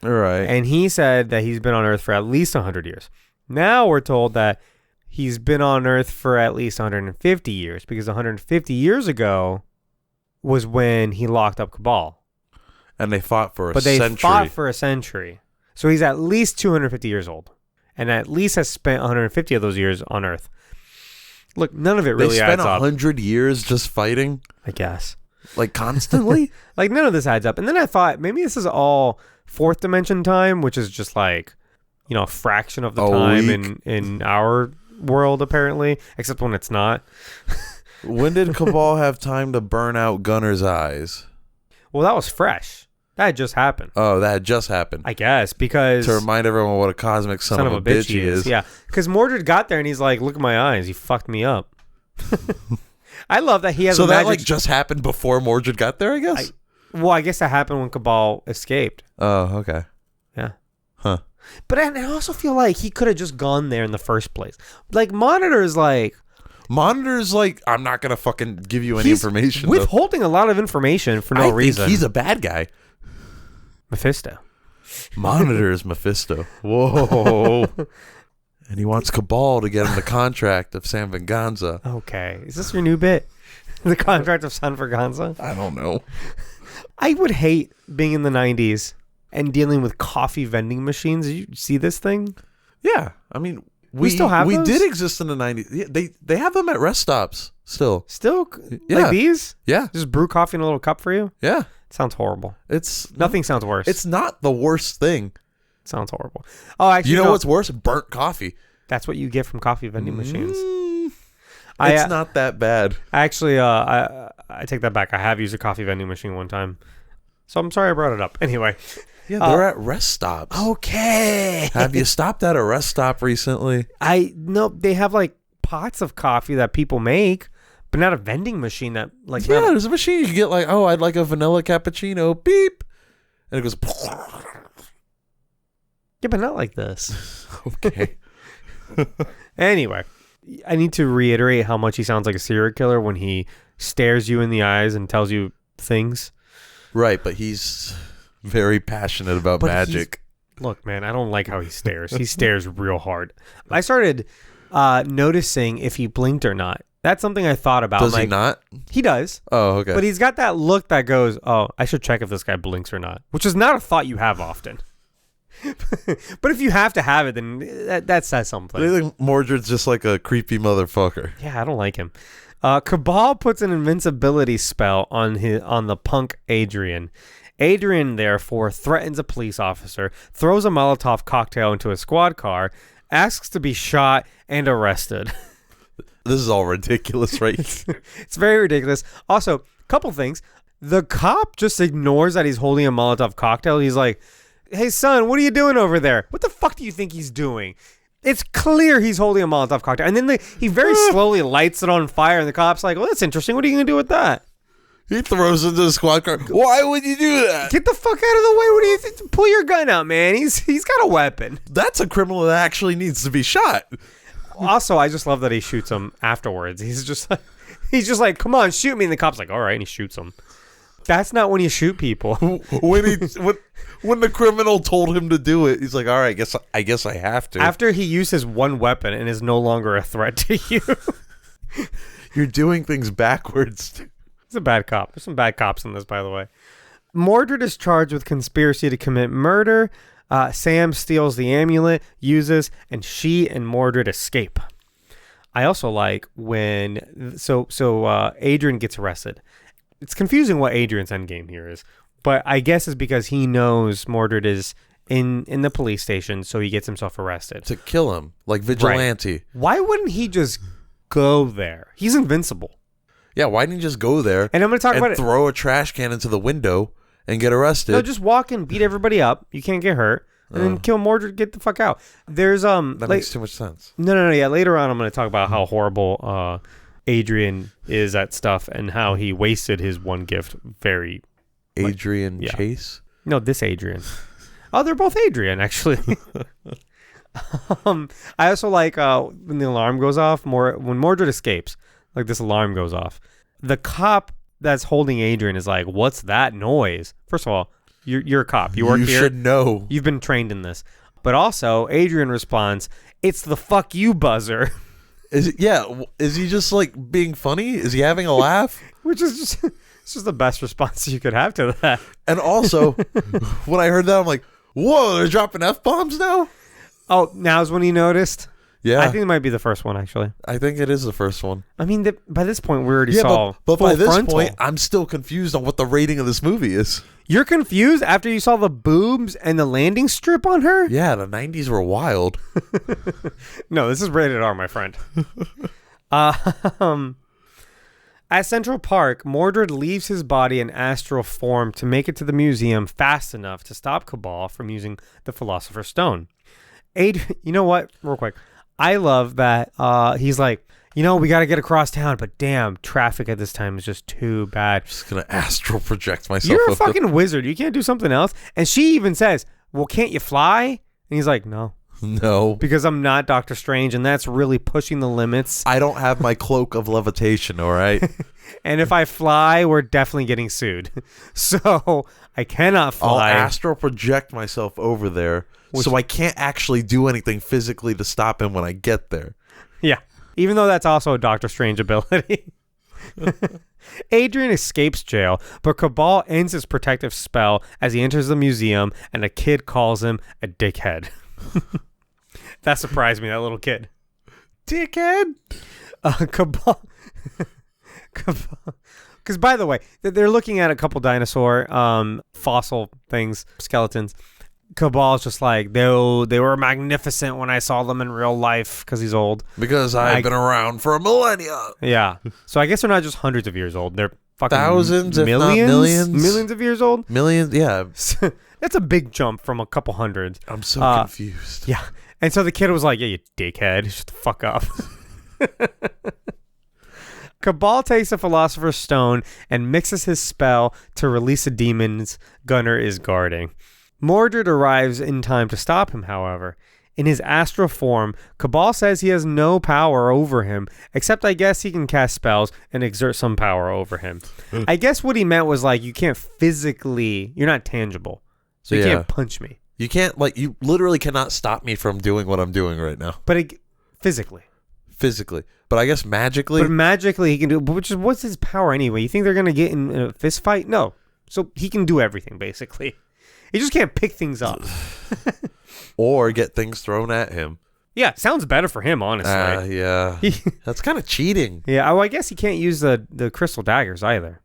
S1: All right.
S2: And he said that he's been on Earth for at least 100 years. Now we're told that he's been on Earth for at least 150 years because 150 years ago was when he locked up Cabal.
S1: And they fought for a
S2: But
S1: century.
S2: they fought for a century. So he's at least 250 years old. And at least has spent 150 of those years on Earth. Look, none of it really adds up.
S1: They spent 100 years just fighting?
S2: I guess.
S1: Like constantly?
S2: Like none of this adds up. And then I thought maybe this is all fourth dimension time, which is just like, you know, a fraction of the time in our world apparently, except when it's not.
S1: When did Cabal have time to burn out Gunnar's eyes?
S2: Well, that was fresh. That had just happened.
S1: Oh, that had just happened.
S2: I guess because...
S1: To remind everyone what a cosmic son of a bitch he is.
S2: Yeah, because Mordrid got there and he's like, look at my eyes. He fucked me up. I love that he has
S1: so
S2: a
S1: that
S2: magic...
S1: like just happened before Mordrid got there, I guess?
S2: I guess that happened when Cabal escaped.
S1: Oh, okay.
S2: Yeah.
S1: Huh.
S2: But I also feel like he could have just gone there in the first place. Like, Monitor's like,
S1: I'm not going to fucking give you any information.
S2: Withholding a lot of information for no reason.
S1: I think he's a bad guy.
S2: Mephisto.
S1: Monitor is Mephisto. Whoa. And he wants Cabal to get him the contract of San Venganza.
S2: Okay. Is this your new bit? The contract of San Venganza?
S1: I don't know.
S2: I would hate being in the 90s and dealing with coffee vending machines. Did you see this thing?
S1: Yeah. I mean,
S2: we still have those?
S1: We did exist in the 90s. Yeah, they have them at rest stops still.
S2: Still?
S1: Yeah.
S2: Like these?
S1: Yeah.
S2: Just brew coffee in a little cup for you?
S1: Yeah.
S2: Sounds horrible.
S1: Nothing
S2: sounds worse.
S1: It's not the worst thing.
S2: Sounds horrible. Oh, actually,
S1: you know what's worse? Burnt coffee.
S2: That's what you get from coffee vending machines.
S1: It's not that bad.
S2: Actually, I take that back. I have used a coffee vending machine one time, so I'm sorry I brought it up. Anyway,
S1: yeah, they're at rest stops.
S2: Okay.
S1: Have you stopped at a rest stop recently?
S2: No, they have like pots of coffee that people make. But not a vending machine that like...
S1: Yeah, there's a machine you can get like, oh, I'd like a vanilla cappuccino, beep. And it goes...
S2: Yeah, but not like this.
S1: Okay.
S2: Anyway, I need to reiterate how much he sounds like a serial killer when he stares you in the eyes and tells you things.
S1: Right, but he's very passionate about magic.
S2: Look, man, I don't like how he stares. He stares real hard. I started noticing if he blinked or not. That's something I thought about.
S1: Does he not?
S2: He does.
S1: Oh, okay.
S2: But he's got that look that goes, oh, I should check if this guy blinks or not, which is not a thought you have often. But if you have to have it, then that says something.
S1: I think Mordred's just like a creepy motherfucker.
S2: Yeah, I don't like him. Cabal puts an invincibility spell on the punk Adrian, Adrian, therefore, threatens a police officer, throws a Molotov cocktail into a squad car, asks to be shot and arrested.
S1: This is all ridiculous, right?
S2: It's very ridiculous. Also, couple things. The cop just ignores that he's holding a Molotov cocktail. He's like, hey, son, what are you doing over there? What the fuck do you think he's doing? It's clear he's holding a Molotov cocktail. And then he very slowly lights it on fire, and the cop's like, well, that's interesting. What are you going to do with that?
S1: He throws it into the squad car. Why would you do that?
S2: Get the fuck out of the way. What do you think? Pull your gun out, man. He's got a weapon.
S1: That's a criminal that actually needs to be shot.
S2: Also, I just love that he shoots him afterwards. He's just like, come on, shoot me. And the cop's like, all right. And he shoots him. That's not when you shoot people.
S1: When the criminal told him to do it, he's like, all right, I guess I have to.
S2: After he used his one weapon and is no longer a threat to you.
S1: You're doing things backwards.
S2: He's a bad cop. There's some bad cops in this, by the way. Mordrid is charged with conspiracy to commit murder. Sam steals the amulet, uses, and she and Mordrid escape. I also like when Adrian gets arrested. It's confusing what Adrian's endgame here is, but I guess it's because he knows Mordrid is in the police station, so he gets himself arrested.
S1: To kill him, like vigilante.
S2: Right. Why wouldn't he just go there? He's invincible.
S1: Yeah, why didn't he just go there
S2: and I'm going to talk about it.
S1: Throw a trash can into the window and get arrested?
S2: No, just walk and beat everybody up. You can't get hurt. And then kill Mordrid, get the fuck out. There's
S1: that makes too much sense.
S2: No. Yeah, later on I'm going to talk about how horrible Adrian is at stuff and how he wasted his one gift very.
S1: Adrian Chase?
S2: No, this Adrian. Oh, they're both Adrian, actually. I also like when the alarm goes off. When Mordrid escapes, like this alarm goes off. The cop that's holding Adrian is like, "What's that noise?" First of all, you're a cop. You work here.
S1: You should know.
S2: You've been trained in this. But also, Adrian responds, "It's the fuck you buzzer."
S1: Is he just like being funny? Is he having a laugh?
S2: Which is just it's just the best response you could have to that.
S1: And also, when I heard that, I'm like, whoa, they're dropping F-bombs now?
S2: Oh, now's when he noticed?
S1: Yeah.
S2: I think it might be the first one, actually.
S1: I think it is the first one.
S2: I mean, by this point, we already saw
S1: but by this
S2: frontal.
S1: point, I'm still confused on what the rating of this movie is.
S2: You're confused after you saw the boobs and the landing strip on her?
S1: Yeah, the 90s were wild.
S2: No, this is rated R, my friend. At Central Park, Mordrid leaves his body in astral form to make it to the museum fast enough to stop Cabal from using the Philosopher's Stone. You know what? Real quick. I love that he's like, we got to get across town, but damn, traffic at this time is just too bad.
S1: I'm just going to astral project myself.
S2: You're a fucking wizard. You can't do something else. And she even says, well, can't you fly? And he's like, no.
S1: No.
S2: Because I'm not Doctor Strange, and that's really pushing the limits.
S1: I don't have my cloak of levitation, all right?
S2: And if I fly, we're definitely getting sued. So I cannot fly.
S1: I'll astral project myself over there, so I can't actually do anything physically to stop him when I get there.
S2: Yeah. Even though that's also a Doctor Strange ability. Adrian escapes jail, but Cabal ends his protective spell as he enters the museum, and a kid calls him a dickhead. That surprised me, that little kid.
S1: Dickhead?
S2: Cabal. Because, by the way, they're looking at a couple dinosaur fossil things, skeletons. Cabal's just like, they were magnificent when I saw them in real life, because he's old.
S1: Because I've been around for a millennia.
S2: Yeah. So I guess they're not just hundreds of years old. They're fucking
S1: thousands,
S2: millions,
S1: if not millions.
S2: Millions of years old?
S1: Millions, yeah.
S2: That's a big jump from a couple hundred.
S1: I'm so confused.
S2: Yeah. And so the kid was like, yeah, you dickhead. Shut the fuck up. Cabal takes the Philosopher's Stone and mixes his spell to release the demons Gunnar is guarding. Mordrid arrives in time to stop him, however. In his astral form, Cabal says he has no power over him, except I guess he can cast spells and exert some power over him. I guess what he meant was like, you can't physically, you're not tangible. So you can't punch me.
S1: You can't, you literally cannot stop me from doing what I'm doing right now.
S2: But physically.
S1: But I guess magically.
S2: But magically he can do, what's his power anyway? You think they're going to get in a fist fight? No. So he can do everything, basically. He just can't pick things up.
S1: Or get things thrown at him.
S2: Yeah, sounds better for him, honestly.
S1: Yeah. That's kind of cheating.
S2: Yeah, I guess he can't use the crystal daggers either.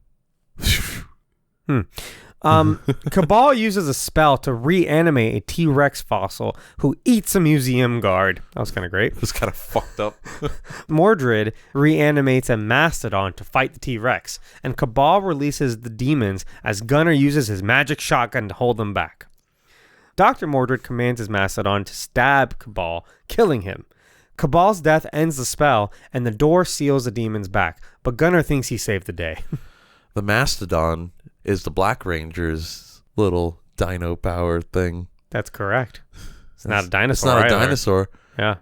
S2: Cabal uses a spell to reanimate a T-Rex fossil who eats a museum guard. That was kind of great.
S1: It was kind of fucked up.
S2: Mordrid reanimates a mastodon to fight the T-Rex, and Cabal releases the demons as Gunner uses his magic shotgun to hold them back. Dr. Mordrid commands his mastodon to stab Cabal, killing him. Cabal's death ends the spell, and the door seals the demons back, but Gunner thinks he saved the day.
S1: The mastodon is the Black Ranger's little dino power thing.
S2: That's correct. It's not a dinosaur.
S1: It's not
S2: either.
S1: a dinosaur.
S2: Yeah.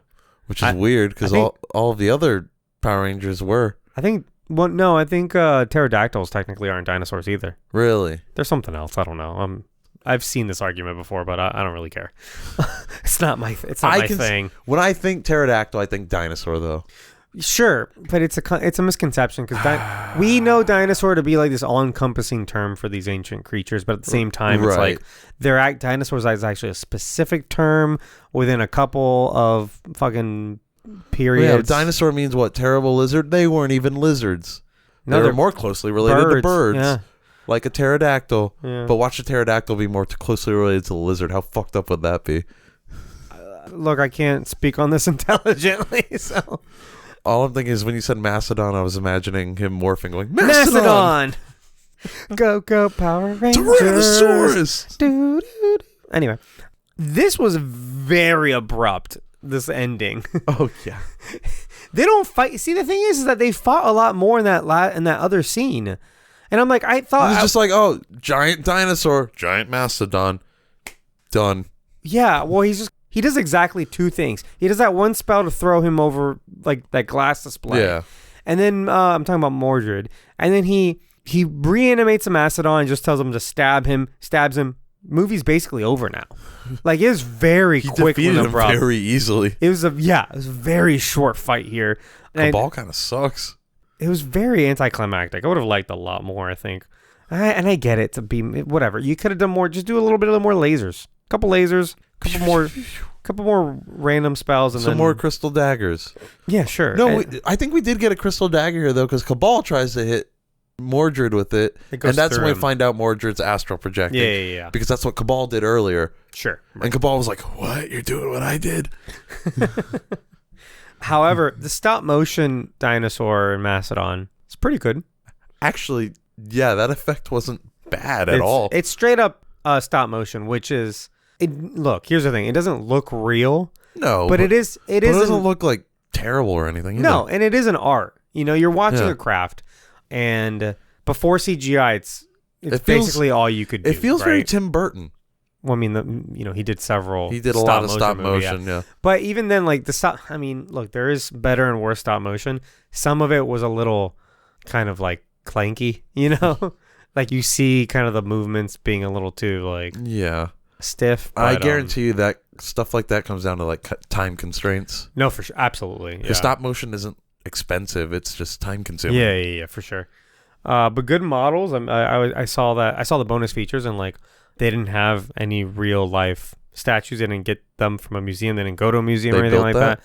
S1: Which is weird because all of the other Power Rangers were.
S2: I think pterodactyls technically aren't dinosaurs either.
S1: Really?
S2: There's something else. I don't know. I've seen this argument before, but I don't really care. It's not my thing.
S1: When I think pterodactyl, I think dinosaur though.
S2: Sure, but it's a misconception because we know dinosaur to be like this all-encompassing term for these ancient creatures, but at the same time, it's like dinosaurs is actually a specific term within a couple of fucking periods.
S1: Yeah, dinosaur means what? Terrible lizard? They weren't even lizards. No, they're more closely related to birds.
S2: Yeah.
S1: Like a pterodactyl.
S2: Yeah.
S1: But watch a pterodactyl be more closely related to the lizard. How fucked up would that be?
S2: Look, I can't speak on this intelligently, so...
S1: All I'm thinking is when you said Mastodon, I was imagining him morphing, going,
S2: Mastodon! Go, Power Rangers!
S1: Tyrannosaurus!
S2: Anyway, this was very abrupt, this ending.
S1: Oh, yeah.
S2: They don't fight. See, the thing is that they fought a lot more in that other scene. And I'm like, I thought...
S1: It was just like, oh, giant dinosaur, giant Mastodon. Done.
S2: Yeah, well, he does exactly two things. He does that one spell to throw him over like that glass display.
S1: Yeah.
S2: And then I'm talking about Mordrid. And then he reanimates a mastodon and just tells him to stabs him. Movie's basically over now. Like, it was very quick and abrupt.
S1: Him very easily.
S2: It was a very short fight here.
S1: Cabal kind of sucks.
S2: It was very anticlimactic. I would have liked a lot more, I think. And I get it to be whatever. You could have done more. Just do a little bit more lasers. Couple lasers, couple more random spells, and
S1: some more crystal daggers.
S2: Yeah, sure.
S1: No, I think we did get a crystal dagger here though, because Cabal tries to hit Mordrid with it, and that's when we find out Mordrid's astral projecting.
S2: Yeah.
S1: Because that's what Cabal did earlier.
S2: Sure. Right.
S1: And Cabal was like, "What? You're doing what I did?"
S2: However, the stop motion dinosaur in Mastodon is pretty good.
S1: Actually, yeah, that effect wasn't bad at all.
S2: It's straight up stop motion, which is. Look, here's the thing. It doesn't look real.
S1: No.
S2: But it
S1: doesn't look like terrible or anything either.
S2: No, and it is an art. You know, you're watching a craft, and before CGI, it's basically all you could do.
S1: It feels
S2: right?
S1: very Tim Burton.
S2: Well, I mean, he did several.
S1: He did a lot of stop motion, yeah.
S2: But even then, like look, there is better and worse stop motion. Some of it was a little kind of like clanky, you know? Like you see kind of the movements being a little too like...
S1: Yeah.
S2: Stiff.
S1: But, I guarantee you that stuff like that comes down to like time constraints.
S2: No, for sure, absolutely.
S1: Because stop motion isn't expensive; it's just time consuming.
S2: Yeah, for sure. But good models. I saw that. I saw the bonus features, and like they didn't have any real life statues. They didn't get them from a museum. They didn't go to a museum or anything like that.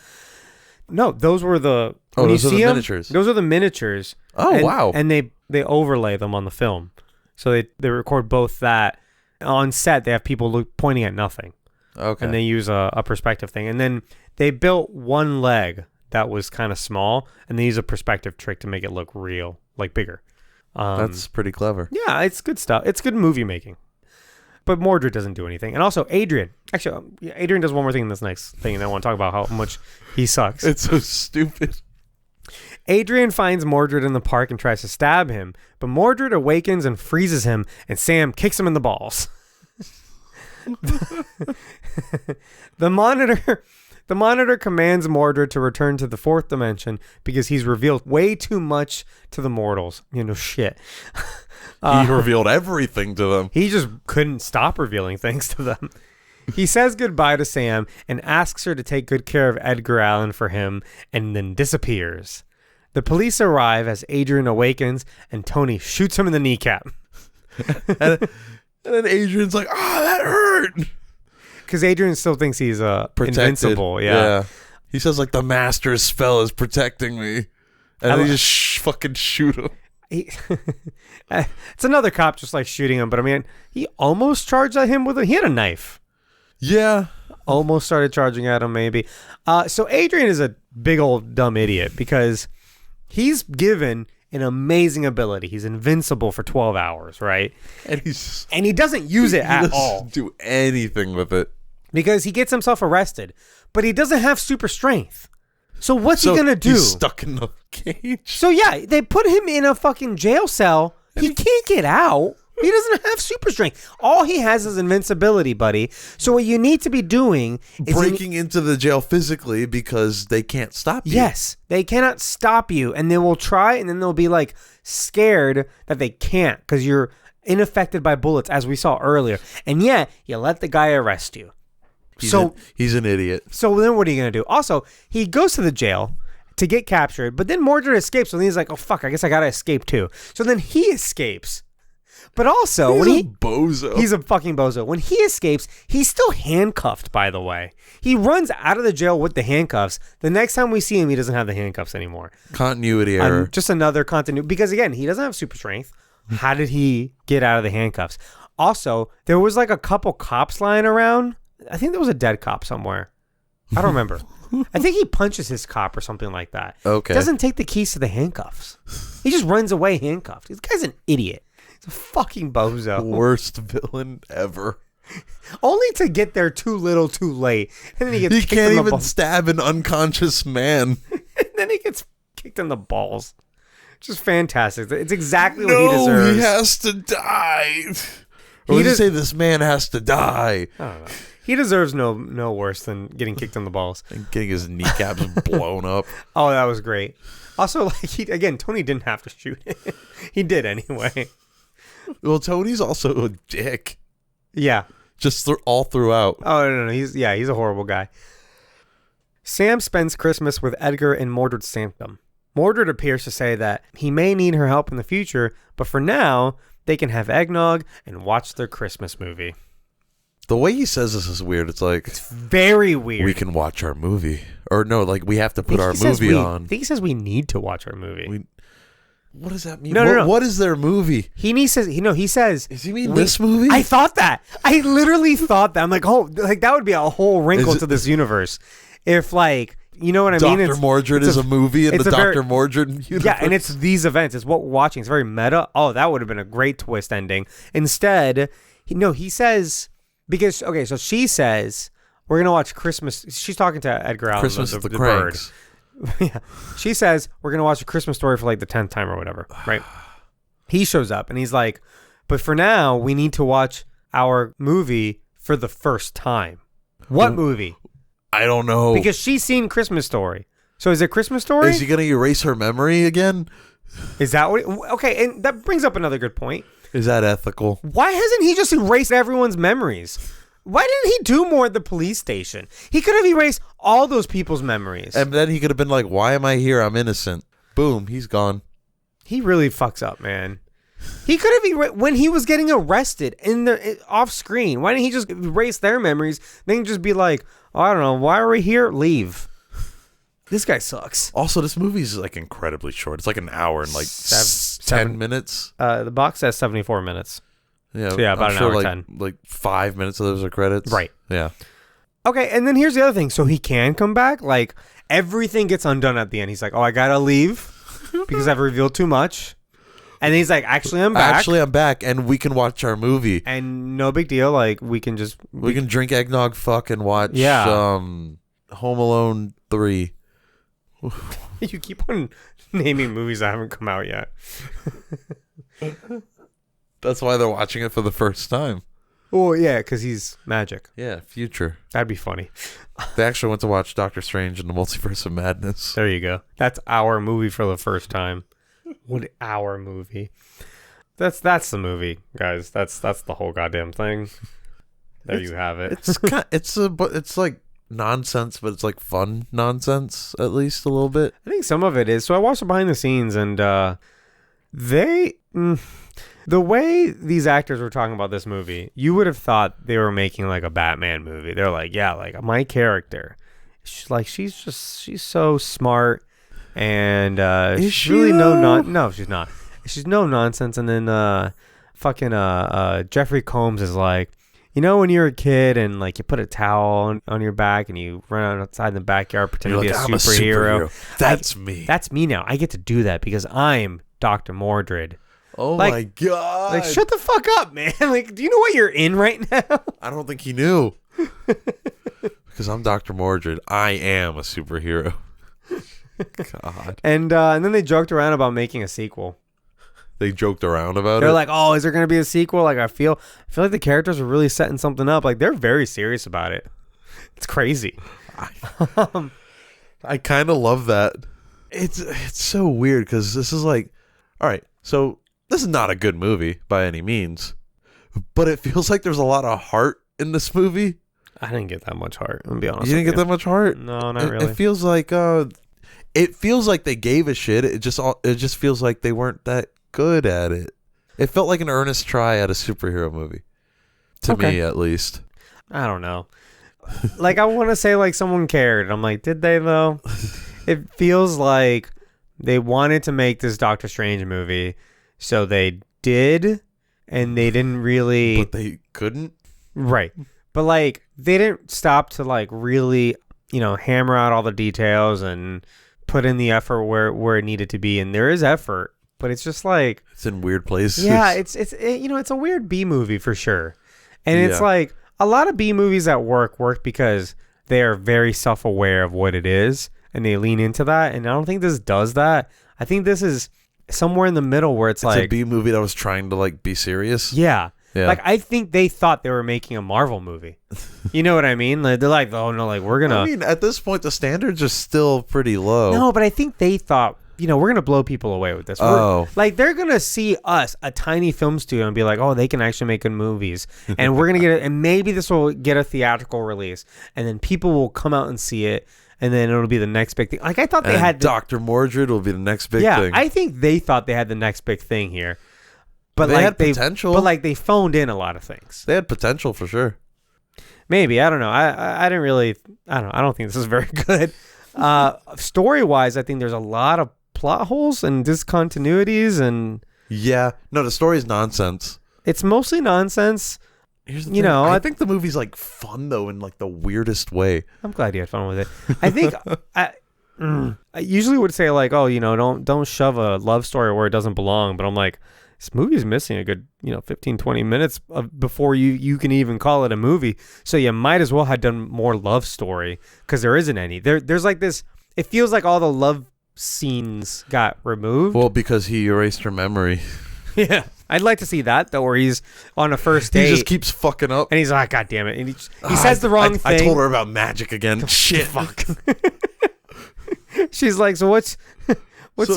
S2: No, those were the.
S1: Oh, those are the miniatures.
S2: Those are the miniatures.
S1: Oh, wow!
S2: And they overlay them on the film, so they record both that. On set, they have people pointing at nothing.
S1: Okay.
S2: And they use a perspective thing. And then they built one leg that was kind of small, and they use a perspective trick to make it look real, like bigger.
S1: That's pretty clever.
S2: Yeah, it's good stuff. It's good movie making. But Mordrid doesn't do anything. And also, Adrian. Actually, Adrian does one more thing in this next thing, and I want to talk about how much he sucks.
S1: It's so stupid.
S2: Adrian finds Mordrid in the park and tries to stab him, but Mordrid awakens and freezes him, and Sam kicks him in the balls. The monitor commands Mordrid to return to the fourth dimension because he's revealed way too much to the mortals. You know, shit.
S1: He revealed everything to them.
S2: He just couldn't stop revealing things to them. He says goodbye to Sam and asks her to take good care of Edgar Allan for him, and then disappears. The police arrive as Adrian awakens, and Tony shoots him in the kneecap.
S1: and then Adrian's like, that hurt.
S2: Because Adrian still thinks he's invincible. Yeah.
S1: He says, like, the master's spell is protecting me. And they just fucking shoot him.
S2: It's another cop just like shooting him, but I mean, he almost charged at him he had a knife.
S1: Yeah.
S2: Almost started charging at him, maybe. So Adrian is a big old dumb idiot because he's given an amazing ability. He's invincible for 12 hours, right?
S1: And
S2: he doesn't use it at all.
S1: Do anything with it.
S2: Because he gets himself arrested, but he doesn't have super strength. So what's he going to do?
S1: He's stuck in the cage.
S2: So yeah, they put him in a fucking jail cell. He can't get out. He doesn't have super strength. All he has is invincibility, buddy. So what you need to be doing is
S1: breaking into the jail physically because they can't stop you.
S2: Yes, they cannot stop you, and they will try, and then they'll be like scared that they can't because you're unaffected by bullets, as we saw earlier. And yet you let the guy arrest you.
S1: He's an idiot.
S2: So then what are you going to do? Also, he goes to the jail to get captured, but then Mordrid escapes. So then he's like, oh, fuck, I guess I got to escape too. So then he escapes. But also,
S1: he's a bozo.
S2: He's a fucking bozo. When he escapes, he's still handcuffed, by the way. He runs out of the jail with the handcuffs. The next time we see him, he doesn't have the handcuffs anymore.
S1: Continuity error.
S2: Just another continuity. Because again, he doesn't have super strength. How did he get out of the handcuffs? Also, there was like a couple cops lying around. I think there was a dead cop somewhere. I don't remember. I think he punches his cop or something like that.
S1: Okay.
S2: Doesn't take the keys to the handcuffs. He just runs away handcuffed. This guy's an idiot. He's a fucking bozo.
S1: Worst villain ever.
S2: Only to get there too little, too late. And then he gets
S1: He
S2: kicked
S1: can't
S2: in the
S1: even
S2: balls.
S1: stab an unconscious man.
S2: And then he gets kicked in the balls. Just fantastic. It's exactly what he deserves.
S1: He has to die. Or would you say this man has to die?
S2: I don't know. He deserves no worse than getting kicked in the balls.
S1: And getting his kneecaps blown up.
S2: Oh, that was great. Also, like Tony didn't have to shoot it. He did anyway.
S1: Well, Tony's also a dick.
S2: Yeah.
S1: Just all throughout.
S2: Oh, no. He's a horrible guy. Sam spends Christmas with Edgar in Mordred's sanctum. Mordrid appears to say that he may need her help in the future, but for now, they can have eggnog and watch their Christmas movie.
S1: The way he says this is weird. It's like...
S2: It's very weird.
S1: We can watch our movie. Or no, like we have to put our movie on.
S2: I think he says we need to watch our movie.
S1: What does that mean?
S2: No.
S1: What is their movie?
S2: He says...
S1: Does he mean this movie?
S2: I thought that. I literally thought that. I'm like, oh, like that would be a whole wrinkle to this universe. If like... You know what I mean?
S1: Dr. Mordrid is a movie in the Dr. Mordrid universe.
S2: Yeah, and it's these events. It's what we're watching. It's very meta. Oh, that would have been a great twist ending. Instead, he says... Because, okay, so she says, we're going to watch Christmas. She's talking to Edgar Allan,
S1: Christmas
S2: the
S1: bird.
S2: Yeah. She says, we're going to watch A Christmas Story for like the 10th time or whatever, right? He shows up and he's like, but for now, we need to watch our movie for the first time. What movie?
S1: I don't know.
S2: Because she's seen Christmas Story. So is it Christmas Story?
S1: Is he going to erase her memory again?
S2: Is that what... Okay, and that brings up another good point.
S1: Is that ethical?
S2: Why hasn't he just erased everyone's memories? Why didn't he do more at the police station? He could have erased all those people's memories.
S1: And then he could have been like, why am I here? I'm innocent. Boom, he's gone.
S2: He really fucks up, man. He could have when he was getting arrested off screen. Why didn't he just erase their memories? Then just be like, oh, I don't know, why are we here? Leave. This guy sucks.
S1: Also, this movie is like incredibly short. It's like an hour and like 10 minutes.
S2: The box says 74 minutes.
S1: Yeah,
S2: so yeah, about an hour
S1: like,
S2: 10.
S1: Like 5 minutes of those are credits.
S2: Right.
S1: Yeah.
S2: Okay, and then here's the other thing. So he can come back. Like everything gets undone at the end. He's like, oh, I gotta leave because I've revealed too much. And then he's like, actually, I'm back.
S1: And we can watch our movie.
S2: And no big deal. Like we can
S1: drink eggnog, fuck, and watch Home Alone 3.
S2: You keep on naming movies that haven't come out yet.
S1: That's why they're watching it for the first time.
S2: Oh, yeah, because he's magic.
S1: Yeah, future.
S2: That'd be funny.
S1: They actually went to watch Doctor Strange in the Multiverse of Madness.
S2: There you go. That's our movie for the first time. What our movie? That's the movie, guys. That's the whole goddamn thing. There you have it.
S1: It's like nonsense, but it's like fun nonsense, at least a little bit.
S2: I think some of it is. So I watched the behind the scenes, and the way these actors were talking about this movie, you would have thought they were making like a Batman movie. They're like, yeah, like my character, she's so smart, and
S1: is she
S2: really
S1: though?
S2: no, she's not. She's no nonsense. And then fucking Jeffrey Combs is like, you know, when you're a kid and like you put a towel on your back and you run outside in the backyard pretending to be
S1: I'm
S2: a superhero.
S1: That's me.
S2: That's me now. I get to do that because I'm Dr. Mordrid.
S1: Oh
S2: like,
S1: my God.
S2: Like, shut the fuck up, man. Like, do you know what you're in right now?
S1: I don't think he knew. Because I'm Dr. Mordrid. I am a superhero. God.
S2: And then they joked around about making a sequel.
S1: They joked around about it.
S2: They're like, "Oh, is there going to be a sequel?" Like, I feel like the characters are really setting something up. Like, they're very serious about it. It's crazy.
S1: I kind of love that. It's so weird because this is like, all right, so this is not a good movie by any means, but it feels like there's a lot of heart in this movie.
S2: I didn't get that much heart. I'm gonna be honest.
S1: You didn't get that much heart?
S2: No, not really.
S1: It feels like they gave a shit. It just feels like they weren't that good at it. It felt like an earnest try at a superhero movie, to me at least.
S2: I don't know. Like, I want to say like someone cared. I'm like, did they though? It feels like they wanted to make this Doctor Strange movie, so they did, and they didn't really.
S1: But they couldn't.
S2: Right. But like, they didn't stop to like really, hammer out all the details and put in the effort where it needed to be. And there is effort. But it's just like,
S1: it's in weird places.
S2: Yeah, it's a weird B movie for sure. And it's like a lot of B movies that work because they are very self-aware of what it is and they lean into that. And I don't think this does that. I think this is somewhere in the middle where it's like
S1: a B movie that was trying to like be serious.
S2: Yeah. Like, I think they thought they were making a Marvel movie. You know what I mean? Like, they're like, oh no, like we're gonna.
S1: I mean, at this point, the standards are still pretty low.
S2: No, but I think they thought, we're going to blow people away with this. Like, they're going to see us, a tiny film studio, and be like, oh, they can actually make good movies. And we're going to get it. And maybe this will get a theatrical release. And then people will come out and see it. And then it'll be the next big thing. Like, I thought they had...
S1: Dr. Mordrid will be the next big thing.
S2: Yeah, I think they thought they had the next big thing here. But
S1: they had potential.
S2: But, like, they phoned in a lot of things.
S1: They had potential for sure.
S2: Maybe. I don't know. I didn't really... I don't think this is very good. Story-wise, I think there's a lot of plot holes and discontinuities and
S1: the story is nonsense.
S2: It's mostly nonsense.
S1: Here's the thing. I think the movie's like fun though in like the weirdest way.
S2: I'm glad you had fun with it. I think I usually would say like, oh, don't shove a love story where it doesn't belong, but I'm like, this movie is missing a good 15-20 minutes before you can even call it a movie, so you might as well have done more love story because there isn't any. There's like this, it feels like all the love scenes got removed.
S1: Well, because he erased her memory.
S2: Yeah, I'd like to see that though, where he's on a first date.
S1: He just keeps fucking up,
S2: and he's like, "God damn it!" And he says the wrong thing.
S1: I told her about magic again. Shit, fuck.
S2: She's like, "So what's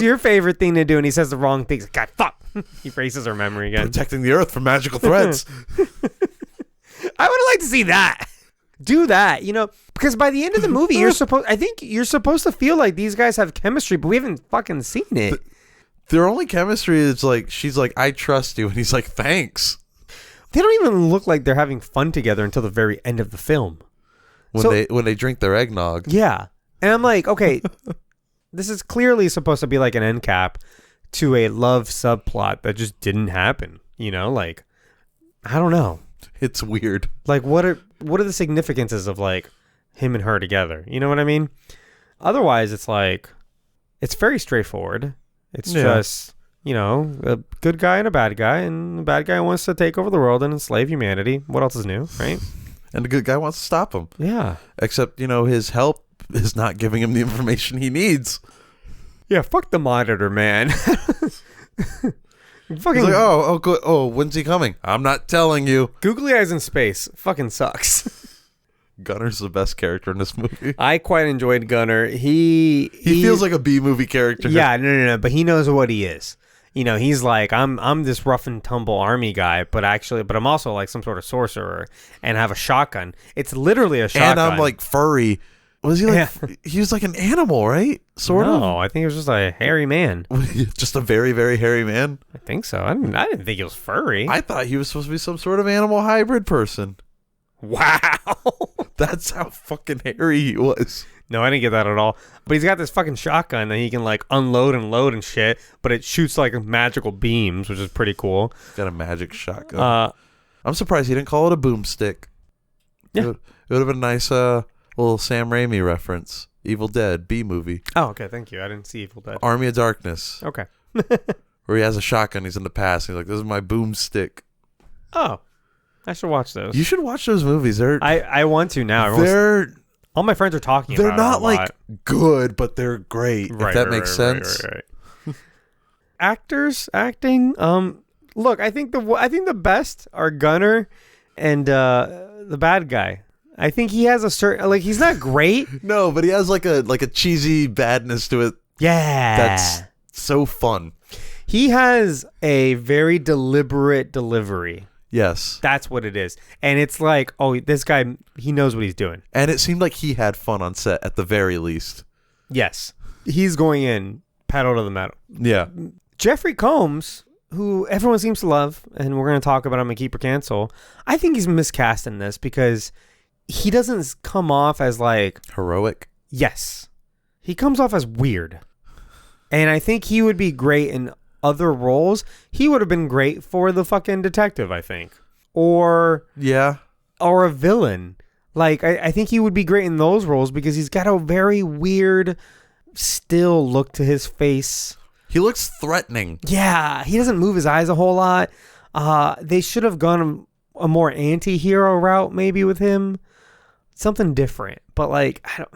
S2: your favorite thing to do?" And he says the wrong thing. God, fuck. He erases her memory again.
S1: Protecting the earth from magical threats.
S2: I would have liked to see that. Do that, because by the end of the movie, I think you're supposed to feel like these guys have chemistry, but we haven't fucking seen it.
S1: Their only chemistry is like, she's like, I trust you. And he's like, thanks.
S2: They don't even look like they're having fun together until the very end of the film.
S1: When they drink their eggnog.
S2: Yeah. And I'm like, okay, this is clearly supposed to be like an end cap to a love subplot that just didn't happen. Like, I don't know.
S1: It's weird.
S2: Like, what are the significances of like him and her together? You know what I mean? Otherwise, it's like, it's very straightforward. It's just, a good guy and a bad guy, and the bad guy wants to take over the world and enslave humanity. What else is new, right?
S1: And the good guy wants to stop him.
S2: Yeah.
S1: Except, his help is not giving him the information he needs.
S2: Yeah, fuck the monitor, man.
S1: Fucking, he's like, good. Oh, when's he coming? I'm not telling you.
S2: Googly eyes in space fucking sucks.
S1: Gunner's the best character in this movie.
S2: I quite enjoyed Gunner. He
S1: feels like a B movie character.
S2: Yeah, no, but he knows what he is. He's like, I'm this rough and tumble army guy, but I'm also like some sort of sorcerer and have a shotgun. It's literally a shotgun.
S1: And I'm like furry. Was he like? Yeah. He was like an animal, right? Sort of.
S2: No, I think it was just a hairy man.
S1: Just a very, very hairy man.
S2: I think so. I didn't think he was furry.
S1: I thought he was supposed to be some sort of animal hybrid person.
S2: Wow,
S1: that's how fucking hairy he was.
S2: No, I didn't get that at all. But he's got this fucking shotgun that he can like unload and load and shit, but it shoots like magical beams, which is pretty cool.
S1: He's got a magic shotgun. I'm surprised he didn't call it a boomstick.
S2: Yeah.
S1: It would have been a nice little Sam Raimi reference. Evil Dead, B movie.
S2: Oh, okay, thank you. I didn't see Evil Dead.
S1: Army of Darkness.
S2: Okay.
S1: Where he has a shotgun, he's in the past. He's like, this is my boomstick.
S2: Oh, I should watch those.
S1: You should watch those movies.
S2: I want to now. All my friends are talking about it.
S1: They're not like good, but they're great. If that makes sense.
S2: Right. Actors acting. Look, I think the best are Gunner and the bad guy. I think he has a certain he's not great.
S1: No, but he has like a cheesy badness to it.
S2: Yeah,
S1: that's so fun.
S2: He has a very deliberate delivery.
S1: Yes.
S2: That's what it is. And it's like, oh, this guy, he knows what he's doing.
S1: And it seemed like he had fun on set at the very least.
S2: Yes. He's going in pedal to the metal.
S1: Yeah.
S2: Jeffrey Combs, who everyone seems to love, and we're going to talk about him in Keep or Cancel, I think he's miscast in this because he doesn't come off as like...
S1: heroic?
S2: Yes. He comes off as weird. And I think he would be great in other roles. He would have been great for the fucking detective, I think. Or a villain. Like, I think he would be great in those roles because he's got a very weird, still look to his face.
S1: He looks threatening.
S2: Yeah, he doesn't move his eyes a whole lot. They should have gone a more anti-hero route maybe with him. Something different. But, like, I don't...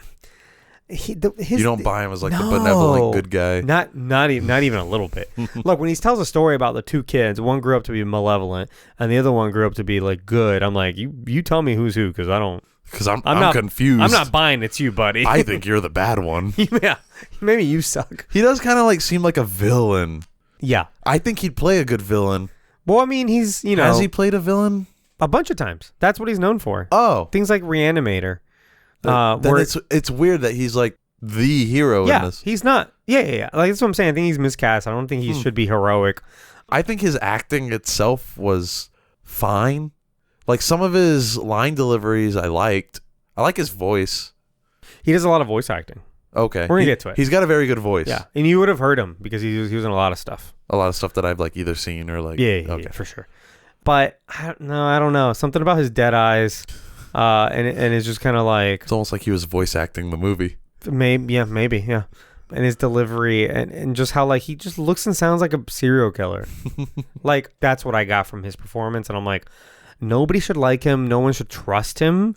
S2: you
S1: don't buy him as like the benevolent good guy.
S2: Not even a little bit. Look, when he tells a story about the two kids, one grew up to be malevolent and the other one grew up to be like good. I'm like, you tell me who's who because I don't.
S1: Because I'm not confused.
S2: I'm not buying it's you, buddy.
S1: I think you're the bad one.
S2: Yeah, maybe you suck.
S1: He does kind of like seem like a villain.
S2: Yeah,
S1: I think he'd play a good villain.
S2: Well, I mean, he's
S1: has he played a villain
S2: a bunch of times? That's what he's known for.
S1: Oh,
S2: things like Reanimator.
S1: Then it's weird that he's like the hero in this.
S2: He's not. Yeah. Like that's what I'm saying. I think he's miscast. I don't think he should be heroic.
S1: I think his acting itself was fine. Like some of his line deliveries, I liked. I like his voice.
S2: He does a lot of voice acting.
S1: Okay,
S2: we're gonna get to it.
S1: He's got a very good voice.
S2: Yeah, and you would have heard him because he was in a lot of stuff.
S1: A lot of stuff that I've like either seen or like.
S2: Yeah, for sure. But I don't know. Something about his dead eyes. And it's just kind of like...
S1: It's almost like he was voice acting the movie.
S2: Maybe. And his delivery and just how like he just looks and sounds like a serial killer. Like that's what I got from his performance. And I'm like, nobody should like him. No one should trust him.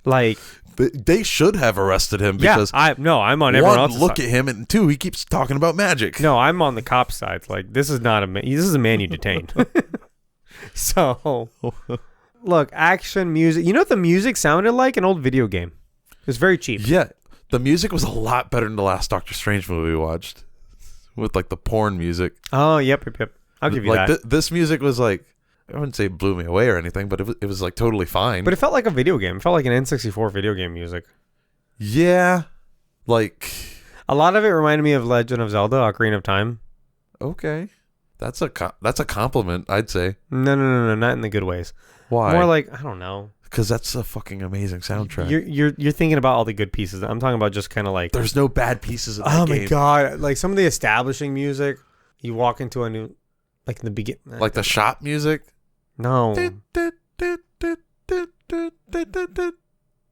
S2: Like...
S1: They should have arrested him because...
S2: I'm on everyone else's
S1: look
S2: side.
S1: at him, and two, he keeps talking about magic.
S2: No, I'm on the cop's side. Like, this is not a man. This is a man you detained. So... Look, action, music. You know what the music sounded like? An old video game. It was very cheap.
S1: Yeah. The music was a lot better than the last Doctor Strange movie we watched. With, like, the porn music.
S2: Oh, yep. I'll give you that.
S1: This music was, like, I wouldn't say it blew me away or anything, but it was like, totally fine.
S2: But it felt like a video game. It felt like an N64 video game music.
S1: Yeah. Like...
S2: A lot of it reminded me of Legend of Zelda, Ocarina of Time.
S1: Okay. That's a compliment, I'd say.
S2: No, not in the good ways.
S1: Why?
S2: More like, I don't know.
S1: Because that's a fucking amazing soundtrack.
S2: You're thinking about all the good pieces. I'm talking about just kind of like...
S1: There's no bad pieces in that game.
S2: Oh my God. Like some of the establishing music, you walk into a new... Like in the beginning...
S1: Like the shop music?
S2: No.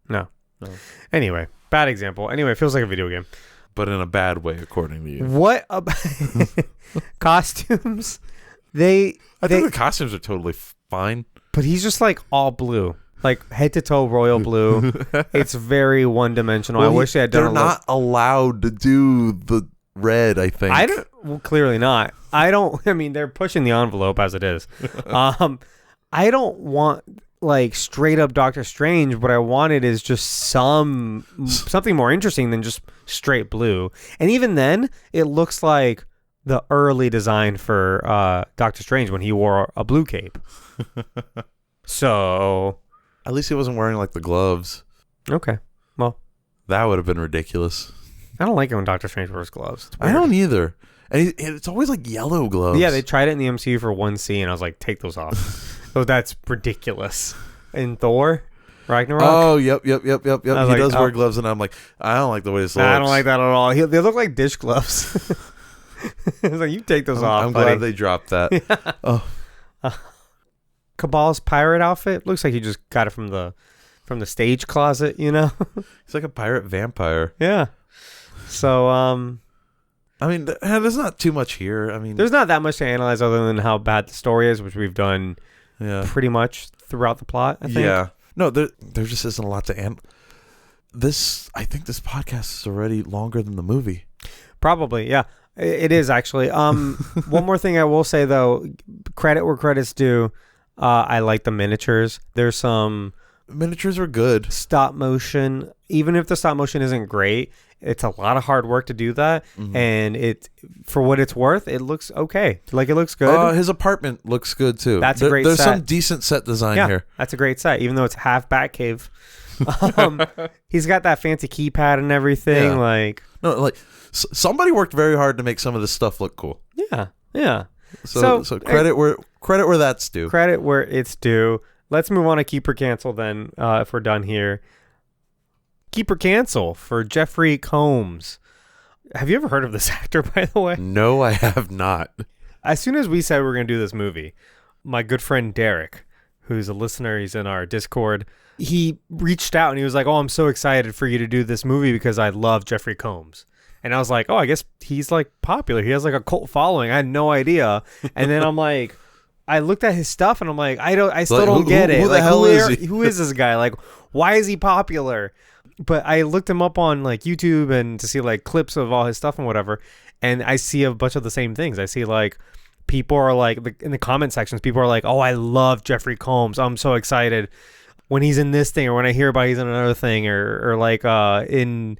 S2: No. Anyway, bad example. Anyway, it feels like a video game.
S1: But in a bad way, according to you.
S2: What about... Costumes?
S1: I think the costumes are totally fine.
S2: But he's just like all blue, like head to toe royal blue. It's very one dimensional. Well, I wish they had done.
S1: They're not allowed to do the red. I think.
S2: Well, clearly not. I mean, they're pushing the envelope as it is. I don't want like straight up Doctor Strange. What I wanted is just something more interesting than just straight blue. And even then, it looks like the early design for Doctor Strange when he wore a blue cape. So
S1: at least he wasn't wearing like the gloves.
S2: Okay, well,
S1: that would have been ridiculous.
S2: I don't like it when Doctor Strange wears gloves.
S1: I don't either. And it's always like yellow gloves.
S2: Yeah, they tried it in the MCU for one scene. I was like, take those off. So that's ridiculous. In Thor, Ragnarok.
S1: Oh, yep. He
S2: like,
S1: does wear gloves, and I'm like, I don't like the way this looks.
S2: I don't like that at all. They look like dish gloves. It's like, you take those off,
S1: I'm
S2: buddy.
S1: glad they dropped that.
S2: Yeah.
S1: Oh.
S2: Cabal's pirate outfit looks like he just got it from the stage closet, you know?
S1: He's like a pirate vampire.
S2: Yeah. So,
S1: I mean, there's not too much here. I mean,
S2: there's not that much to analyze other than how bad the story is, which we've done pretty much throughout the plot, I think.
S1: Yeah. No, there just isn't a lot to I think this podcast is already longer than the movie.
S2: Probably, yeah. It is, actually. One more thing I will say, though, credit where credit's due. I like the miniatures. There's some...
S1: Miniatures are good.
S2: Stop motion. Even if the stop motion isn't great, it's a lot of hard work to do that. Mm-hmm. And for what it's worth, it looks okay. Like, it looks good.
S1: His apartment looks good, too.
S2: That's a great set.
S1: There's some decent set design here.
S2: That's a great set, even though it's half Batcave. He's got that fancy keypad and everything.
S1: Somebody worked very hard to make some of this stuff look cool.
S2: Yeah.
S1: So credit where that's due.
S2: Credit where it's due. Let's move on to Keep or Cancel then, if we're done here. Keep or Cancel for Jefferey Combs. Have you ever heard of this actor, by the way?
S1: No, I have not.
S2: As soon as we said we were going to do this movie, my good friend Derek, who's a listener, he's in our Discord, he reached out and he was like, "Oh, I'm so excited for you to do this movie because I love Jefferey Combs." And I was like, "Oh, I guess he's like popular. He has like a cult following." I had no idea. And then I'm like, I looked at his stuff and I'm like, I still don't get it.
S1: Who the hell is he?
S2: Who is this guy? Like, why is he popular? But I looked him up on like YouTube and to see like clips of all his stuff and whatever. And I see a bunch of the same things. I see like people are like in the comment sections, people are like, "Oh, I love Jefferey Combs. I'm so excited when he's in this thing, or when I hear about he's in another thing, or like in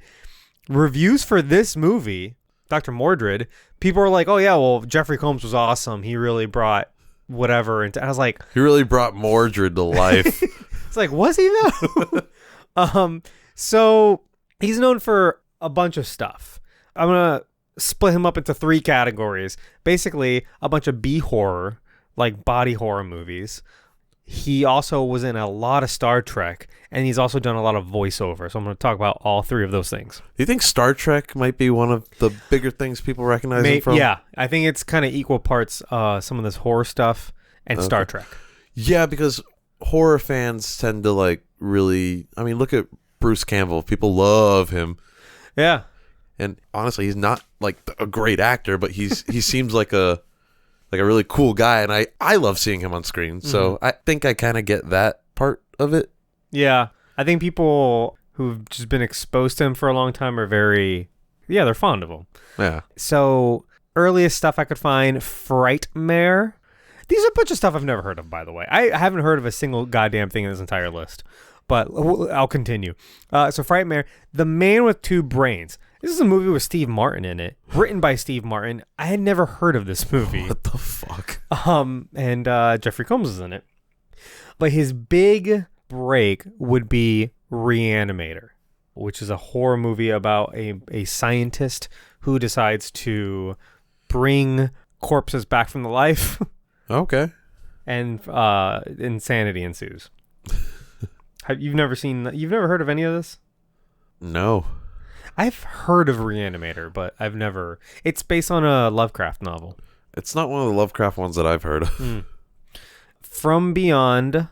S2: reviews for this movie, Dr. Mordrid, people are like, "Oh yeah, well, Jeffrey Combs was awesome. He really brought whatever." And I was like,
S1: he really brought Mordrid to life.
S2: It's like, was he though? So he's known for a bunch of stuff. I'm gonna split him up into 3 categories. Basically, a bunch of B horror, like body horror movies. He also was in a lot of Star Trek, and he's also done a lot of voiceover. So I'm going to talk about all 3 of those things.
S1: Do you think Star Trek might be one of the bigger things people recognize him from?
S2: Yeah, I think it's kind of equal parts some of this horror stuff and Star Trek.
S1: Yeah, because horror fans tend to like really... I mean, look at Bruce Campbell. People love him.
S2: Yeah.
S1: And honestly, he's not like a great actor, but he seems like a really cool guy, and I love seeing him on screen. So I think I kind of get that part of it. Yeah.
S2: I think people who've just been exposed to him for a long time are they're fond of him.
S1: Yeah.
S2: So earliest stuff I could find, Frightmare. These are a bunch of stuff I've never heard of, by the way. I haven't heard of a single goddamn thing in this entire list, but I'll continue. So Frightmare, The Man with Two Brains. This is a movie with Steve Martin in it, written by Steve Martin. I had never heard of this movie.
S1: What the fuck?
S2: And Jeffrey Combs is in it. But his big break would be Reanimator, which is a horror movie about a scientist who decides to bring corpses back from the life.
S1: Okay.
S2: And insanity ensues. You've never heard of any of this?
S1: No.
S2: I've heard of Reanimator, but I've never... It's based on a Lovecraft novel.
S1: It's not one of the Lovecraft ones that I've heard of.
S2: From Beyond,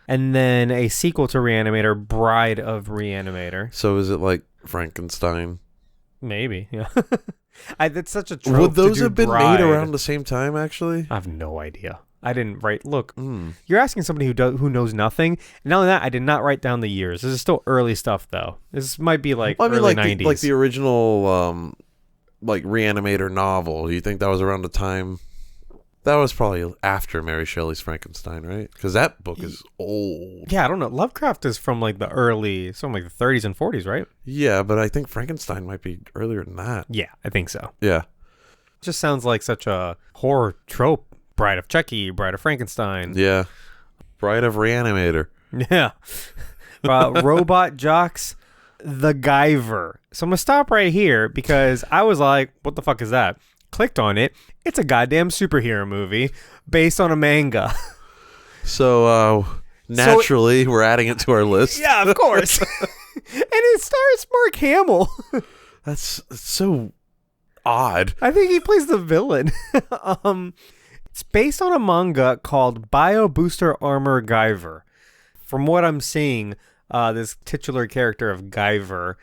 S2: and then a sequel to Reanimator, Bride of Reanimator.
S1: So is it like Frankenstein?
S2: Maybe, yeah. That's such a trope.
S1: Would those have been
S2: Bride.
S1: made around the same time, actually?
S2: I have no idea. I didn't write... Look, you're asking somebody who knows nothing. And not only that, I did not write down the years. This is still early stuff, though. This might be like early 90s.
S1: Like the original like Reanimator novel. You think that was around the time... That was probably after Mary Shelley's Frankenstein, right? Because that book is old.
S2: Yeah, I don't know. Lovecraft is from like the 30s and 40s, right?
S1: Yeah, but I think Frankenstein might be earlier than that.
S2: Yeah, I think so.
S1: Yeah.
S2: It just sounds like such a horror trope. Bride of Chucky, Bride of Frankenstein.
S1: Yeah. Bride of Reanimator.
S2: Yeah. Robot Jocks, The Guyver. So I'm going to stop right here because I was like, what the fuck is that? Clicked on it. It's a goddamn superhero movie based on a manga.
S1: So, Naturally, we're adding it to our list.
S2: Yeah, of course. And it stars Mark Hamill.
S1: That's so odd.
S2: I think he plays the villain. It's based on a manga called Bio Booster Armor Guyver. From what I'm seeing, this titular character of Guyver,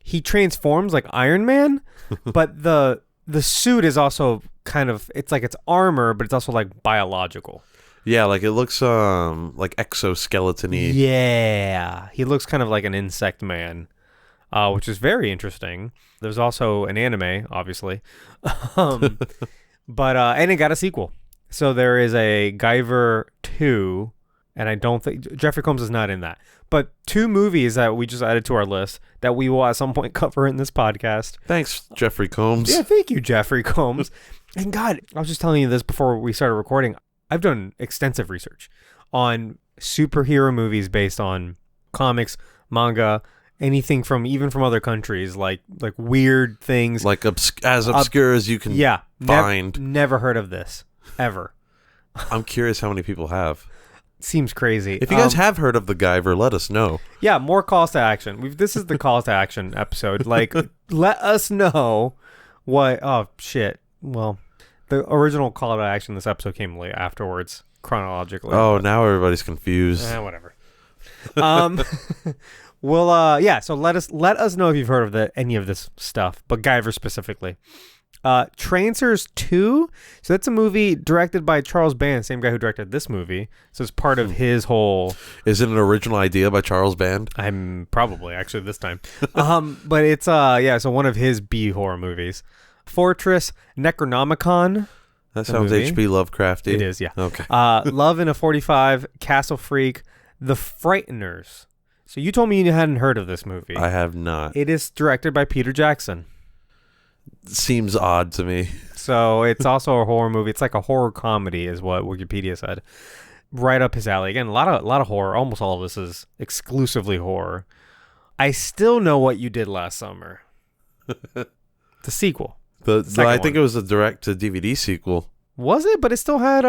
S2: he transforms like Iron Man, but the suit is also kind of, it's like it's armor, but it's also like biological.
S1: Yeah, like it looks like exoskeleton-y.
S2: Yeah, he looks kind of like an insect man, which is very interesting. There's also an anime, obviously, but and it got a sequel. So there is a Guyver 2, and I don't think Jeffrey Combs is not in that. But 2 movies that we just added to our list that we will at some point cover in this podcast.
S1: Thanks, Jeffrey Combs.
S2: Yeah, thank you, Jeffrey Combs. And God, I was just telling you this before we started recording. I've done extensive research on superhero movies based on comics, manga, anything even from other countries, like weird things.
S1: Like as obscure as you can find.
S2: Never heard of this, ever.
S1: I'm curious how many people have.
S2: Seems crazy.
S1: If you guys have heard of the Guyver, let us know.
S2: Yeah, more calls to action. This is the calls to action episode. Like, let us know what... Oh, shit. Well... The original call to action this episode came late afterwards, chronologically.
S1: Oh, now everybody's confused.
S2: Whatever. So let us know if you've heard of any of this stuff, but Guyver specifically. Trancers 2. So that's a movie directed by Charles Band, same guy who directed this movie. So it's part of his whole...
S1: Is it an original idea by Charles Band?
S2: I'm probably, actually, this time. But it's, so one of his B-horror movies. Fortress Necronomicon.
S1: That sounds H.P. Lovecrafty.
S2: It is, yeah.
S1: Okay.
S2: Love in a 45, Castle Freak, The Frighteners. So you told me you hadn't heard of this movie.
S1: I have not.
S2: It is directed by Peter Jackson.
S1: Seems odd to me.
S2: So it's also a horror movie. It's like a horror comedy is what Wikipedia said. Right up his alley. Again, a lot of horror. Almost all of this is exclusively horror. I Still Know What You Did Last Summer. The sequel.
S1: I think it was a direct-to-DVD sequel.
S2: Was it? But it still had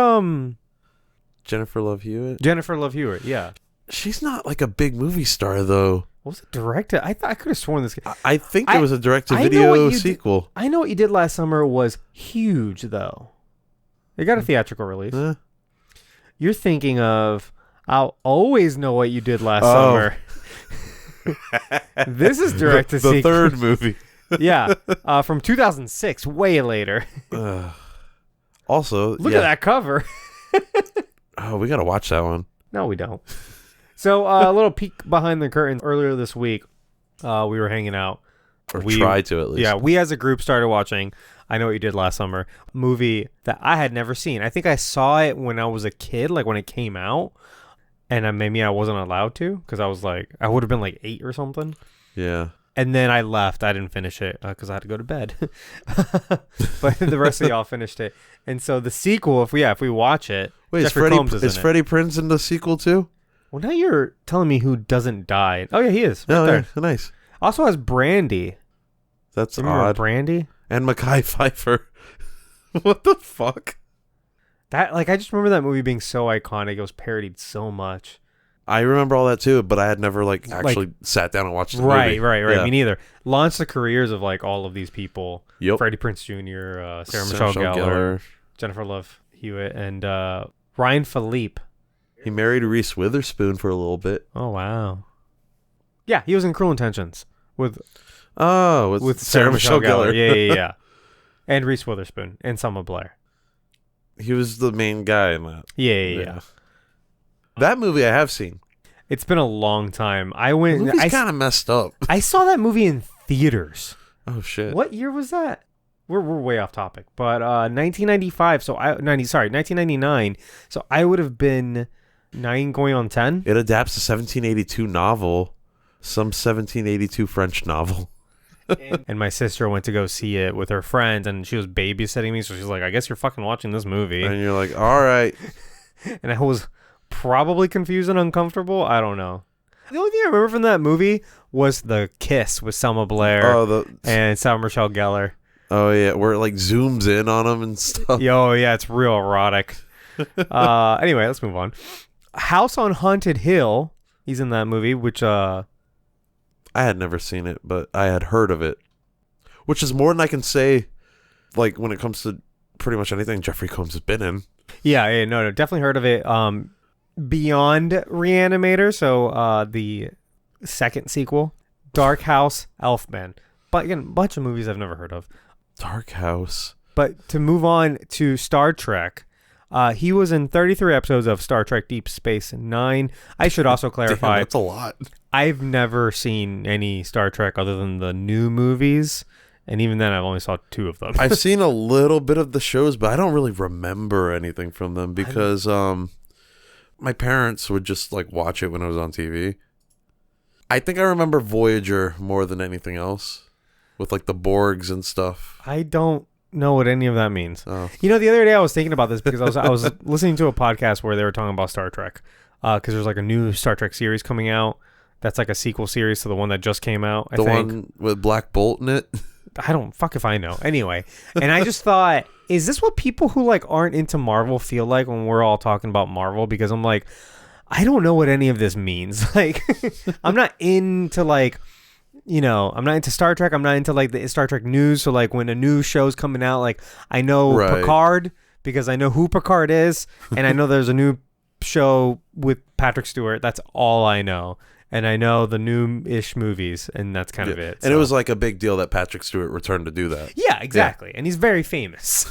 S1: Jennifer Love Hewitt?
S2: Jennifer Love Hewitt, yeah.
S1: She's not like a big movie star, though.
S2: Was it directed? I could have sworn this...
S1: I think it was a direct-to-video sequel.
S2: I Know What You Did Last Summer was huge, though. It got a theatrical release. You're thinking of I'll Always Know What You Did Last Summer. This is direct-to-sequel.
S1: The third movie.
S2: Yeah, from 2006, way later.
S1: Also,
S2: look at that cover.
S1: Oh, we gotta watch that one.
S2: No, we don't. So, a little peek behind the curtain. Earlier this week, we were hanging out.
S1: Or tried to, at least.
S2: Yeah, we as a group started watching I Know What You Did Last Summer, a movie that I had never seen. I think I saw it when I was a kid, like when it came out, and maybe I wasn't allowed to, because I was like, I would have been like 8 or something.
S1: Yeah.
S2: And then I left. I didn't finish it because I had to go to bed. But the rest of y'all finished it. And so the sequel, if we watch it,
S1: wait,
S2: Jeffrey Combs
S1: is Freddie Prinze in the sequel too?
S2: Well, now you're telling me who doesn't die. Oh yeah, he is. Right there.
S1: Yeah, nice.
S2: Also has Brandy.
S1: That's
S2: Remember
S1: odd.
S2: Brandy
S1: and Mekhi Phifer. What the fuck?
S2: That I just remember that movie being so iconic. It was parodied so much.
S1: I remember all that too, but I had never actually sat down and watched the movie.
S2: Right.
S1: Yeah.
S2: Me neither. Launched the careers of all of these people.
S1: Yep.
S2: Freddie Prinze Jr., Sarah Michelle Gellar, Jennifer Love Hewitt, and Ryan Philippe.
S1: He married Reese Witherspoon for a little bit.
S2: Oh wow. Yeah, he was in Cruel Intentions with
S1: Sarah Michelle Gellar.
S2: Yeah. And Reese Witherspoon and Selma Blair.
S1: He was the main guy in that.
S2: Yeah.
S1: That movie I have seen.
S2: It's been a long time. The
S1: movie's kind of messed up.
S2: I saw that movie in theaters.
S1: Oh shit!
S2: What year was that? We're way off topic, but 1995. 1999. So I would have been 9 going on 10.
S1: It adapts a 1782 novel, some 1782 French novel.
S2: And my sister went to go see it with her friends, and she was babysitting me. So she's like, "I guess you're fucking watching this movie."
S1: And you're like, "All right."
S2: And I was probably confused and uncomfortable. I don't know. The only thing I remember from that movie was the kiss with Selma Blair and Sarah Michelle Gellar.
S1: Oh yeah, where it zooms in on them and stuff.
S2: Yeah, it's real erotic. Anyway, let's move on. House on Haunted Hill. He's in that movie, which
S1: I had never seen it, but I had heard of it, which is more than I can say. Like when it comes to pretty much anything Jeffrey Combs has been in.
S2: Yeah, no, definitely heard of it. Beyond Reanimator, so the second sequel, Dark House, Elfman. But again, a bunch of movies I've never heard of.
S1: Dark House.
S2: But to move on to Star Trek, he was in 33 episodes of Star Trek Deep Space Nine. I should also clarify.
S1: Damn, that's a lot.
S2: I've never seen any Star Trek other than the new movies. And even then, I've only saw 2 of them.
S1: I've seen a little bit of the shows, but I don't really remember anything from them because my parents would just like watch it when it was on TV. I think I remember Voyager more than anything else with like the Borgs and stuff.
S2: I don't know what any of that means.
S1: Oh.
S2: You know, the other day I was thinking about this because I was listening to a podcast where they were talking about Star Trek because there's like a new Star Trek series coming out that's like a sequel series to the one that just came out, I think. The
S1: one with Black Bolt in it?
S2: I don't fuck if I know. Anyway, and I just thought, is this what people who like aren't into Marvel feel like when we're all talking about Marvel? Because I'm like, I don't know what any of this means. Like, I'm not into like, you know, I'm not into Star Trek. I'm not into like the Star Trek news. So like when a new show's coming out, like I know Picard because I know who Picard is, and I know there's a new show with Patrick Stewart. That's all I know. And I know the new-ish movies, and that's kind of it. So.
S1: And it was like a big deal that Patrick Stewart returned to do that.
S2: Yeah, exactly. Yeah. And he's very famous.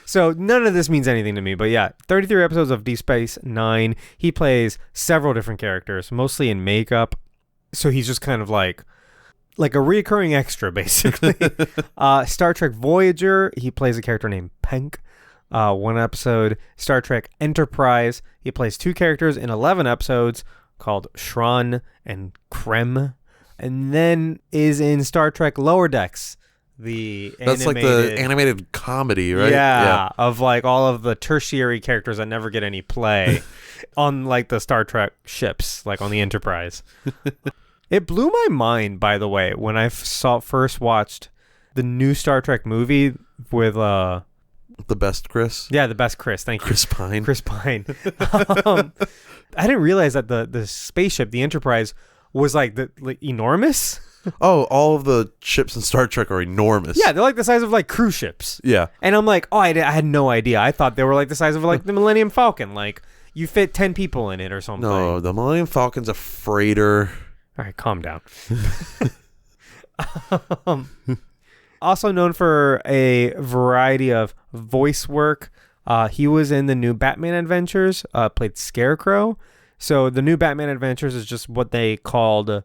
S2: So none of this means anything to me. But yeah, 33 episodes of Deep Space Nine. He plays several different characters, mostly in makeup. So he's just kind of like a reoccurring extra, basically. Star Trek Voyager, he plays a character named Penk. One episode. Star Trek Enterprise, he plays 2 characters in 11 episodes. Called Shran and Krem, and then is in Star Trek Lower Decks, that's like the animated comedy, right? Yeah, of like all of the tertiary characters that never get any play on like the Star Trek ships, like on the Enterprise. It blew my mind, by the way, when I first watched the new Star Trek movie with
S1: the best Chris.
S2: Yeah, the best Chris. Thank you,
S1: Chris Pine.
S2: Chris Pine. I didn't realize that the spaceship, the Enterprise, was like enormous.
S1: Oh, all of the ships in Star Trek are enormous.
S2: Yeah, they're like the size of like cruise ships.
S1: Yeah.
S2: And I'm like, I had no idea. I thought they were like the size of like the Millennium Falcon. Like you fit 10 people in it or something.
S1: No, the Millennium Falcon's a freighter.
S2: All right, calm down. Also known for a variety of voice work. He was in the new Batman Adventures, played Scarecrow. So the new Batman Adventures is just what they called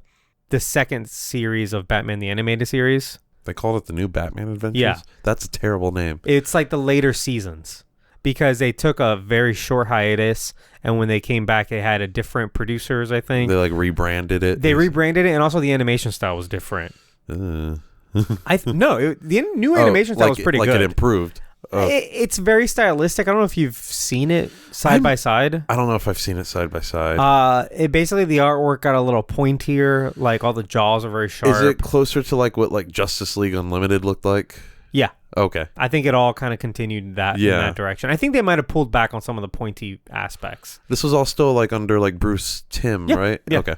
S2: the second series of Batman the Animated Series.
S1: They called it the new Batman Adventures?
S2: Yeah.
S1: That's a terrible name.
S2: It's like the later seasons because they took a very short hiatus, and when they came back, they had a different producers, I think.
S1: They like rebranded it.
S2: They rebranded it, and also the animation style was different. The new animation style was pretty good.
S1: Like it improved.
S2: It's very stylistic. I don't know if you've seen it side by side.
S1: I don't know if I've seen it side by side.
S2: It basically the artwork got a little pointier. Like all the jaws are very sharp.
S1: Is it closer to like what like Justice League Unlimited looked like?
S2: Yeah.
S1: Okay.
S2: I think it all kind of continued in that direction. I think they might have pulled back on some of the pointy aspects.
S1: This was all still like under like Bruce Timm, right?
S2: Yeah.
S1: Okay.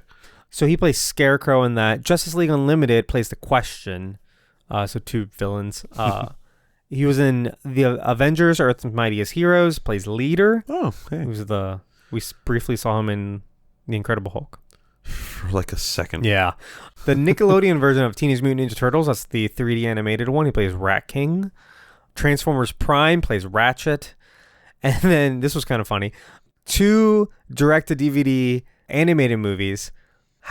S2: So he plays Scarecrow in that. Justice League Unlimited plays the Question. So 2 villains. He was in the Avengers, Earth's Mightiest Heroes, plays Leader.
S1: Oh, okay.
S2: We briefly saw him in The Incredible Hulk.
S1: For like a second.
S2: Yeah. The Nickelodeon version of Teenage Mutant Ninja Turtles, that's the 3D animated one. He plays Rat King. Transformers Prime plays Ratchet. And then, this was kind of funny, 2 direct-to-DVD animated movies,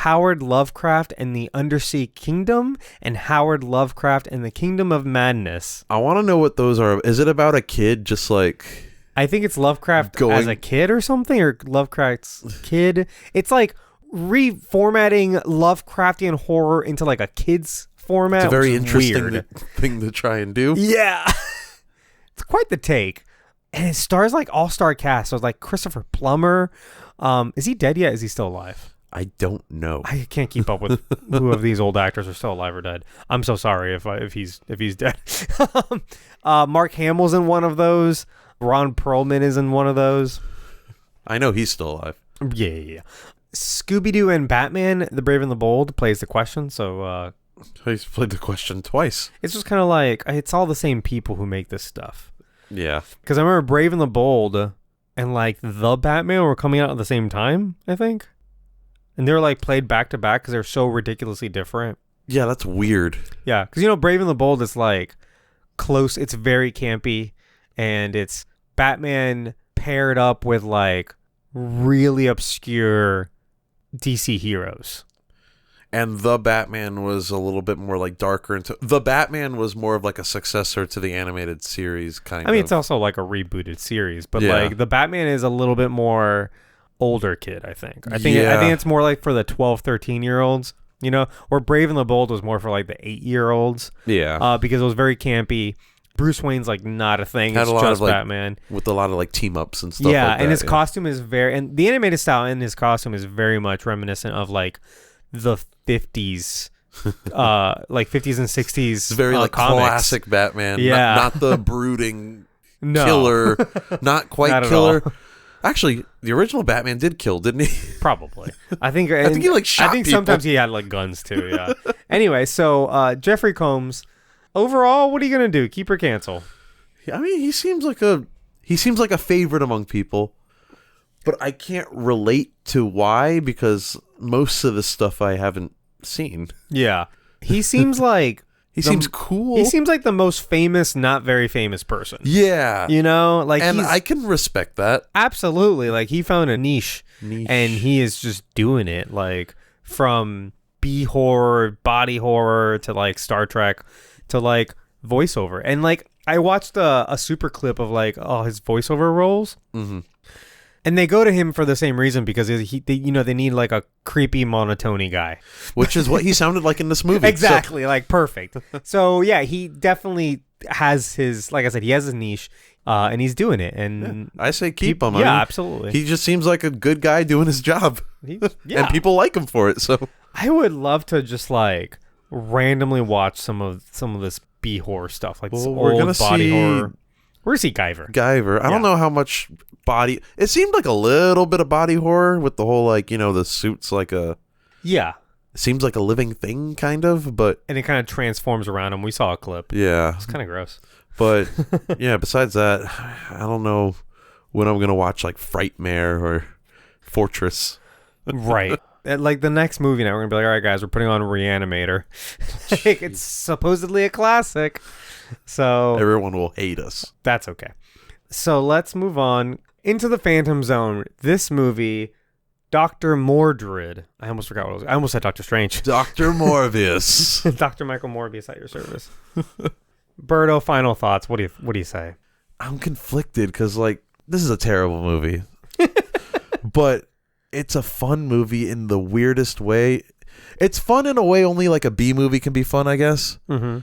S2: Howard Lovecraft and the Undersea Kingdom, and Howard Lovecraft and the Kingdom of Madness.
S1: I want to know what those are. Is it about a kid just like...
S2: I think it's Lovecraft as a kid or something, or Lovecraft's kid. It's like reformatting Lovecraftian horror into like a kid's format.
S1: It's a very interesting thing to try and do.
S2: Yeah. It's quite the take. And it stars like all-star cast. So it's like Christopher Plummer. Is he dead yet? Is he still alive?
S1: I don't know.
S2: I can't keep up with who of these old actors are still alive or dead. I'm so sorry if he's dead. Mark Hamill's in one of those. Ron Perlman is in one of those.
S1: I know he's still alive.
S2: Yeah. Scooby-Doo and Batman, The Brave and the Bold, plays the question. So
S1: He's played the question twice.
S2: it's just kind of like, it's all the same people who make this stuff.
S1: Yeah.
S2: Because I remember Brave and the Bold and like The Batman were coming out at the same time, I think. And they were like played back to back because they're so ridiculously different.
S1: Yeah, that's weird.
S2: Yeah, because Brave and the Bold is like close. It's very campy, and it's Batman paired up with like really obscure DC heroes.
S1: And The Batman was a little bit more like darker. The Batman was more of like a successor to the animated series, kind of.
S2: I mean, it's also like a rebooted series, but
S1: Yeah.
S2: like the Batman is a little bit more older kid, I think. I think it's more like for the 12, 13-year-olds, or Brave and the Bold was more for like the 8-year-olds.
S1: Yeah.
S2: Because it was very campy. Bruce Wayne's like not a thing.
S1: Had
S2: It's
S1: a lot
S2: just
S1: of, like,
S2: Batman.
S1: With a lot of like team ups and stuff
S2: Yeah,
S1: like that.
S2: and his costume is and the animated style in his costume is very much reminiscent of like the 50s, like 50s and 60s.
S1: It's very like
S2: comics.
S1: classic Batman.
S2: Yeah.
S1: Not the brooding
S2: No.
S1: killer. Not quite
S2: Not at
S1: killer.
S2: all.
S1: Actually, the original Batman did kill, didn't he?
S2: Probably. I think
S1: he like shot
S2: I think
S1: people.
S2: sometimes he had like guns too. Yeah. Anyway, so Jeffrey Combs. Overall, what are you gonna do? Keep or cancel?
S1: I mean, he seems like a favorite among people, but I can't relate to why because most of the stuff I haven't seen.
S2: Yeah. He seems like
S1: He seems cool.
S2: He seems like the most famous, not very famous person.
S1: Yeah.
S2: Like,
S1: and I can respect that.
S2: Absolutely. Like, he found a niche.
S1: Niche.
S2: And he is just doing it. Like, from B horror, body horror to like Star Trek to like voiceover. And like, I watched a super clip of like his voiceover roles.
S1: Mm-hmm.
S2: And they go to him for the same reason because they need like a creepy monotony guy,
S1: which is what he sounded like in this movie.
S2: Exactly, like perfect. So yeah, he definitely has his, like I said, he has his niche, and he's doing it. And
S1: I say keep him.
S2: Yeah, absolutely.
S1: He just seems like a good guy doing his job, and people like him for it. So
S2: I would love to just like randomly watch some of this B horror stuff, like this old body horror. We're gonna see Guyver.
S1: I don't know how much body. It seemed like a little bit of body horror with the whole like the suits like a.
S2: Yeah.
S1: It seems like a living thing kind of, but.
S2: And it kind of transforms around him. We saw a clip.
S1: Yeah.
S2: It's kind of gross.
S1: But yeah, besides that, I don't know when I'm gonna watch like Frightmare or Fortress.
S2: Right. Like the next movie now, we're gonna be like, all right, guys, we're putting on Reanimator. Like, it's supposedly a classic. So
S1: everyone will hate us.
S2: That's okay. So let's move on into the Phantom Zone. This movie, Dr. Mordrid. I almost forgot what it was. I almost said Dr. Strange.
S1: Dr. Morbius.
S2: Dr. Michael Morbius at your service. Berto, final thoughts. What do you say?
S1: I'm conflicted because like this is a terrible movie, but it's a fun movie in the weirdest way. It's fun in a way only like a B movie can be fun, I guess.
S2: Mm-hmm.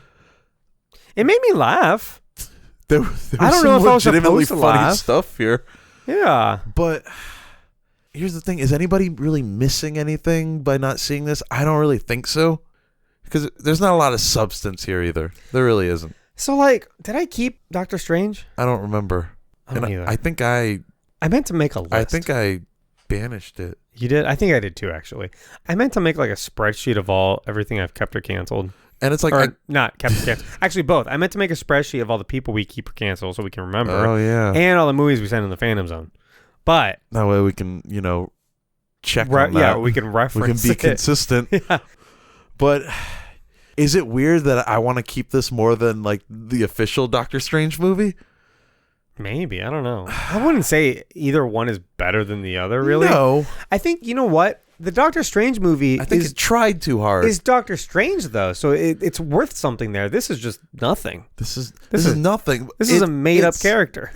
S2: It made me laugh.
S1: There was
S2: I don't know if I was
S1: legitimately
S2: supposed to
S1: funny
S2: laugh.
S1: stuff here.
S2: Yeah.
S1: But here's the thing. Is anybody really missing anything by not seeing this? I don't really think so. Because there's not a lot of substance here either. There really isn't.
S2: So, like, did I keep Doctor Strange?
S1: I don't remember.
S2: I don't either.
S1: I think I
S2: meant to make a list.
S1: I think I banished it.
S2: You did? I think I did too, actually. I meant to make like a spreadsheet of everything I've kept or canceled.
S1: And it's like...
S2: not kept or canceled. Actually, both. I meant to make a spreadsheet of all the people we keep or cancel so we can remember.
S1: Oh, yeah.
S2: And all the movies we send in the Phantom Zone. But...
S1: that way we can, check on that.
S2: Yeah, we can reference
S1: we can be consistent.
S2: Yeah.
S1: But is it weird that I want to keep this more than like the official Doctor Strange movie?
S2: Maybe. I don't know. I wouldn't say either one is better than the other, really.
S1: No.
S2: I think, you know what? The Doctor Strange movie
S1: I think it tried too hard.
S2: Is Doctor Strange, though, so it's worth something there. This is just nothing.
S1: This is nothing.
S2: This is a made-up character.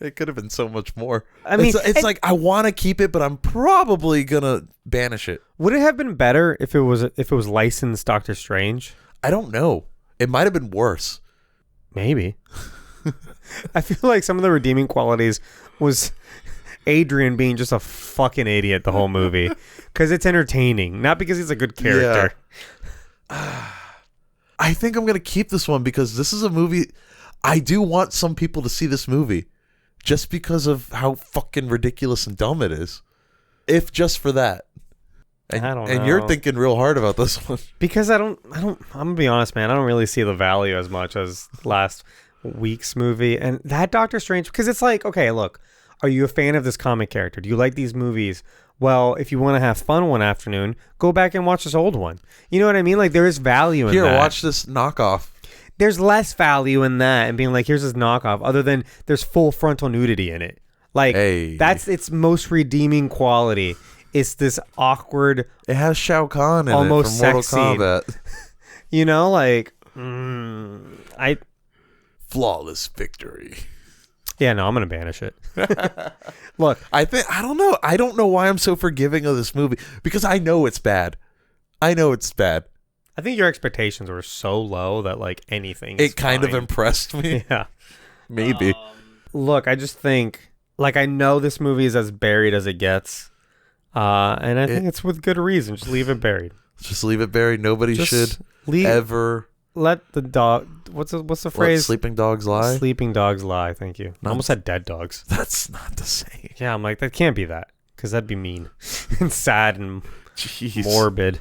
S1: It could have been so much more.
S2: I mean,
S1: it's like I want to keep it, but I'm probably gonna banish it.
S2: Would it have been better if it was licensed Doctor Strange?
S1: I don't know. It might have been worse.
S2: Maybe. I feel like some of the redeeming qualities was Adrian being just a fucking idiot the whole movie, because it's entertaining, not because he's a good character.
S1: Yeah. I think I'm gonna keep this one because this is a movie. I do want some people to see this movie just because of how fucking ridiculous and dumb it is. If just for that. And,
S2: I don't know.
S1: And you're thinking real hard about this one.
S2: Because I'm gonna be honest, man, I don't really see the value as much as last week's movie. And that Doctor Strange, because it's like, okay, look, are you a fan of this comic character? Do you like these movies? Well, if you want to have fun one afternoon, go back and watch this old one. You know what I mean? Like, there is value in that.
S1: Here, watch this knockoff.
S2: There's less value in that and being like, here's this knockoff, other than there's full frontal nudity in it. Like, that's its most redeeming quality. It's this awkward.
S1: It has Shao Kahn in
S2: almost
S1: it from Mortal
S2: sex scene.
S1: Kombat.
S2: You know, like,
S1: flawless victory.
S2: Yeah, no, I'm gonna banish it. Look,
S1: I don't know. I don't know why I'm so forgiving of this movie, because I know it's bad. I
S2: think your expectations were so low that like anything.
S1: It kind of impressed me.
S2: Yeah,
S1: maybe.
S2: Look, I just think, like, I know this movie is as buried as it gets, and I think it's with good reason. Just leave it buried.
S1: Just leave it buried. Nobody should ever
S2: let the dog. What's the phrase?
S1: Let sleeping dogs lie.
S2: Sleeping dogs lie. Thank you. I almost said dead dogs.
S1: That's not the same.
S2: Yeah, I'm like, that can't be that, because that'd be mean and sad and
S1: Jeez.
S2: morbid.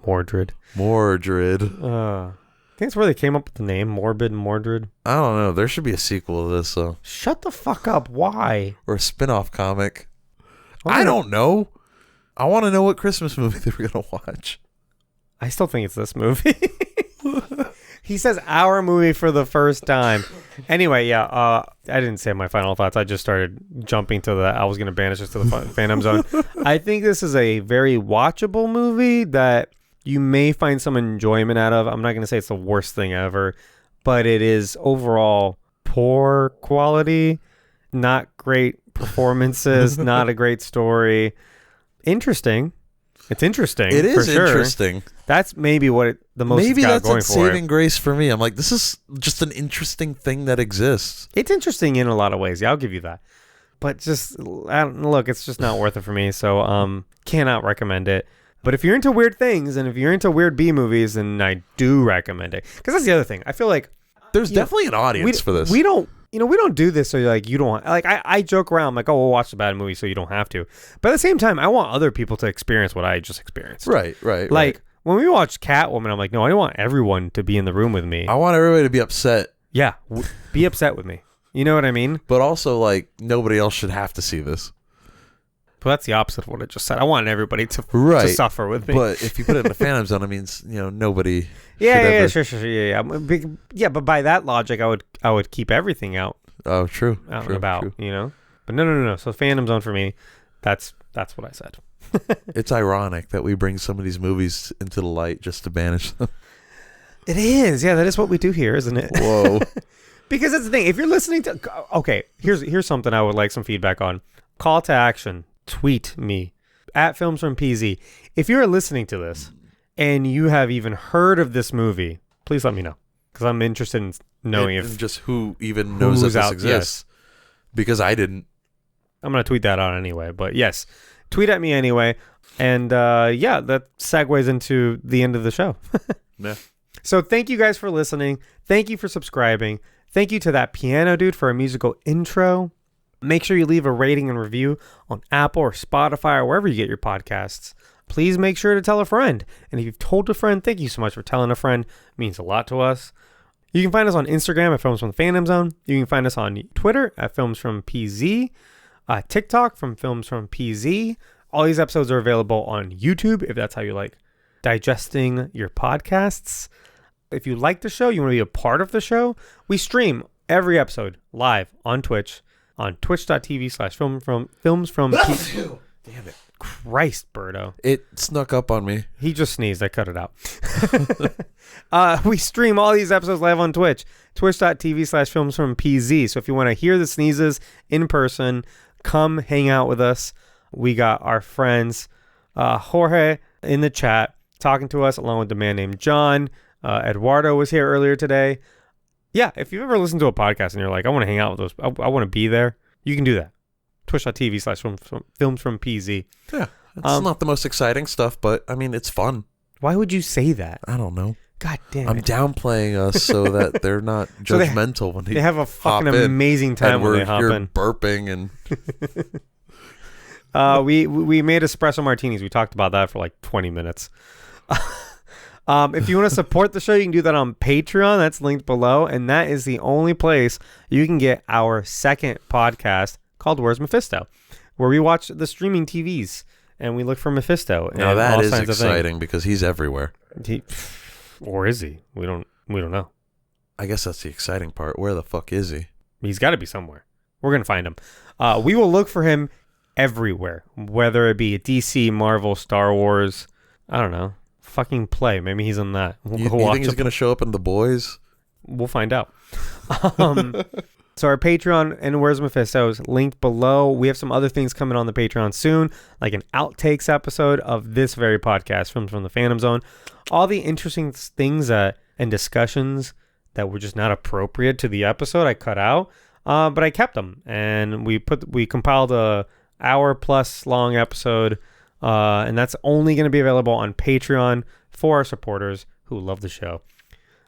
S2: Mordrid.
S1: I
S2: think that's where they came up with the name, Morbid and Mordrid.
S1: I don't know. There should be a sequel to this, though.
S2: Shut the fuck up. Why?
S1: Or a spin-off comic. I don't know. I want to know what Christmas movie they were going to watch.
S2: I still think it's this movie. He says our movie for the first time. Anyway, yeah, I didn't say my final thoughts. I just started jumping to I was going to banish us to the Phantom Zone. I think this is a very watchable movie that you may find some enjoyment out of. I'm not going to say it's the worst thing ever, but it is overall poor quality, not great performances, not a great story. Interesting. It's interesting.
S1: It is
S2: for sure.
S1: interesting.
S2: That's maybe what the most
S1: maybe
S2: it's got
S1: that's
S2: going
S1: a
S2: for
S1: saving grace for me. I'm like, this is just an interesting thing that exists.
S2: It's interesting in a lot of ways. Yeah, I'll give you that. But just look, it's just not worth it for me. So cannot recommend it. But if you're into weird things and if you're into weird B movies, then I do recommend it. Because that's the other thing. I feel like
S1: there's definitely an audience for this.
S2: We don't do this so like you don't like. I joke around like, oh, we'll watch the bad movie so you don't have to. But at the same time, I want other people to experience what I just experienced.
S1: Right.
S2: Like when we watch Catwoman, I'm like, no, I don't want everyone to be in the room with me.
S1: I want everybody to be upset.
S2: Yeah, be upset with me. You know what I mean?
S1: But also, like, nobody else should have to see this.
S2: But that's the opposite of what I just said. I want everybody to suffer with me.
S1: But if you put it in the Phantom Zone, it means, nobody.
S2: Yeah, sure. Yeah. But by that logic, I would keep everything out.
S1: Oh, true.
S2: Out and about, But no. So Phantom Zone for me, that's what I said.
S1: It's ironic that we bring some of these movies into the light just to banish them.
S2: It is. Yeah, that is what we do here, isn't it?
S1: Whoa.
S2: Because that's the thing. If you're listening to... Okay, here's something I would like some feedback on. Call to action. Tweet me. At Films from PZ. If you're listening to this and you have even heard of this movie, please let me know. Because I'm interested in knowing if...
S1: just who even knows that this exists. Yes. Because I didn't.
S2: I'm going to tweet that out anyway. But yes, tweet at me anyway. And that segues into the end of the show.
S1: Yeah.
S2: So thank you guys for listening. Thank you for subscribing. Thank you to that piano dude for a musical intro. Make sure you leave a rating and review on Apple or Spotify or wherever you get your podcasts. Please make sure to tell a friend. And if you've told a friend, thank you so much for telling a friend. It means a lot to us. You can find us on Instagram at Films from the Phantom Zone. You can find us on Twitter at Films from PZ. TikTok from Films from PZ. All these episodes are available on YouTube if that's how you like digesting your podcasts. If you like the show, you want to be a part of the show, we stream every episode live on Twitch, on twitch.tv/films
S1: Damn it.
S2: Christ, Birdo.
S1: It snuck up on me.
S2: He just sneezed. I cut it out. We stream all these episodes live on Twitch, twitch.tv/filmsfrompz. So if you want to hear the sneezes in person, come hang out with us. We got our friends, Jorge in the chat, talking to us along with the man named John. Eduardo was here earlier today. Yeah, if you've ever listened to a podcast and you're like, I want to hang out with those, I want to be there, you can do that. Twitch.tv/filmsfrompz.
S1: Yeah, it's not the most exciting stuff, but I mean, it's fun.
S2: Why would you say that?
S1: I don't know.
S2: God damn
S1: I'm
S2: it.
S1: downplaying us so that they're not
S2: So
S1: judgmental when
S2: They have a fucking
S1: hop in,
S2: amazing time
S1: and
S2: when
S1: we're
S2: they hop
S1: here
S2: in.
S1: burping and
S2: We made espresso martinis. We talked about that for like 20 minutes. If you want to support the show, you can do that on Patreon. That's linked below. And that is the only place you can get our second podcast called Where's Mephisto, where we watch the streaming TVs and we look for Mephisto.
S1: now
S2: and
S1: that
S2: all
S1: is
S2: kinds of things.
S1: exciting because he's everywhere.
S2: Or is he? We don't know.
S1: I guess that's the exciting part. Where the fuck is he?
S2: He's got to be somewhere. We're going to find him. We will look for him everywhere, whether it be DC, Marvel, Star Wars. I don't know. Fucking play. Maybe he's in that. We'll
S1: You
S2: go watch
S1: think he's
S2: him.
S1: going to show up in The Boys?
S2: We'll find out. So our Patreon and Where's Mephisto is linked below. We have some other things coming on the Patreon soon, like an outtakes episode of this very podcast, Films from the Phantom Zone. All the interesting things and discussions that were just not appropriate to the episode, I cut out, but I kept them, and we compiled a hour-plus long episode, and that's only going to be available on Patreon for our supporters who love the show.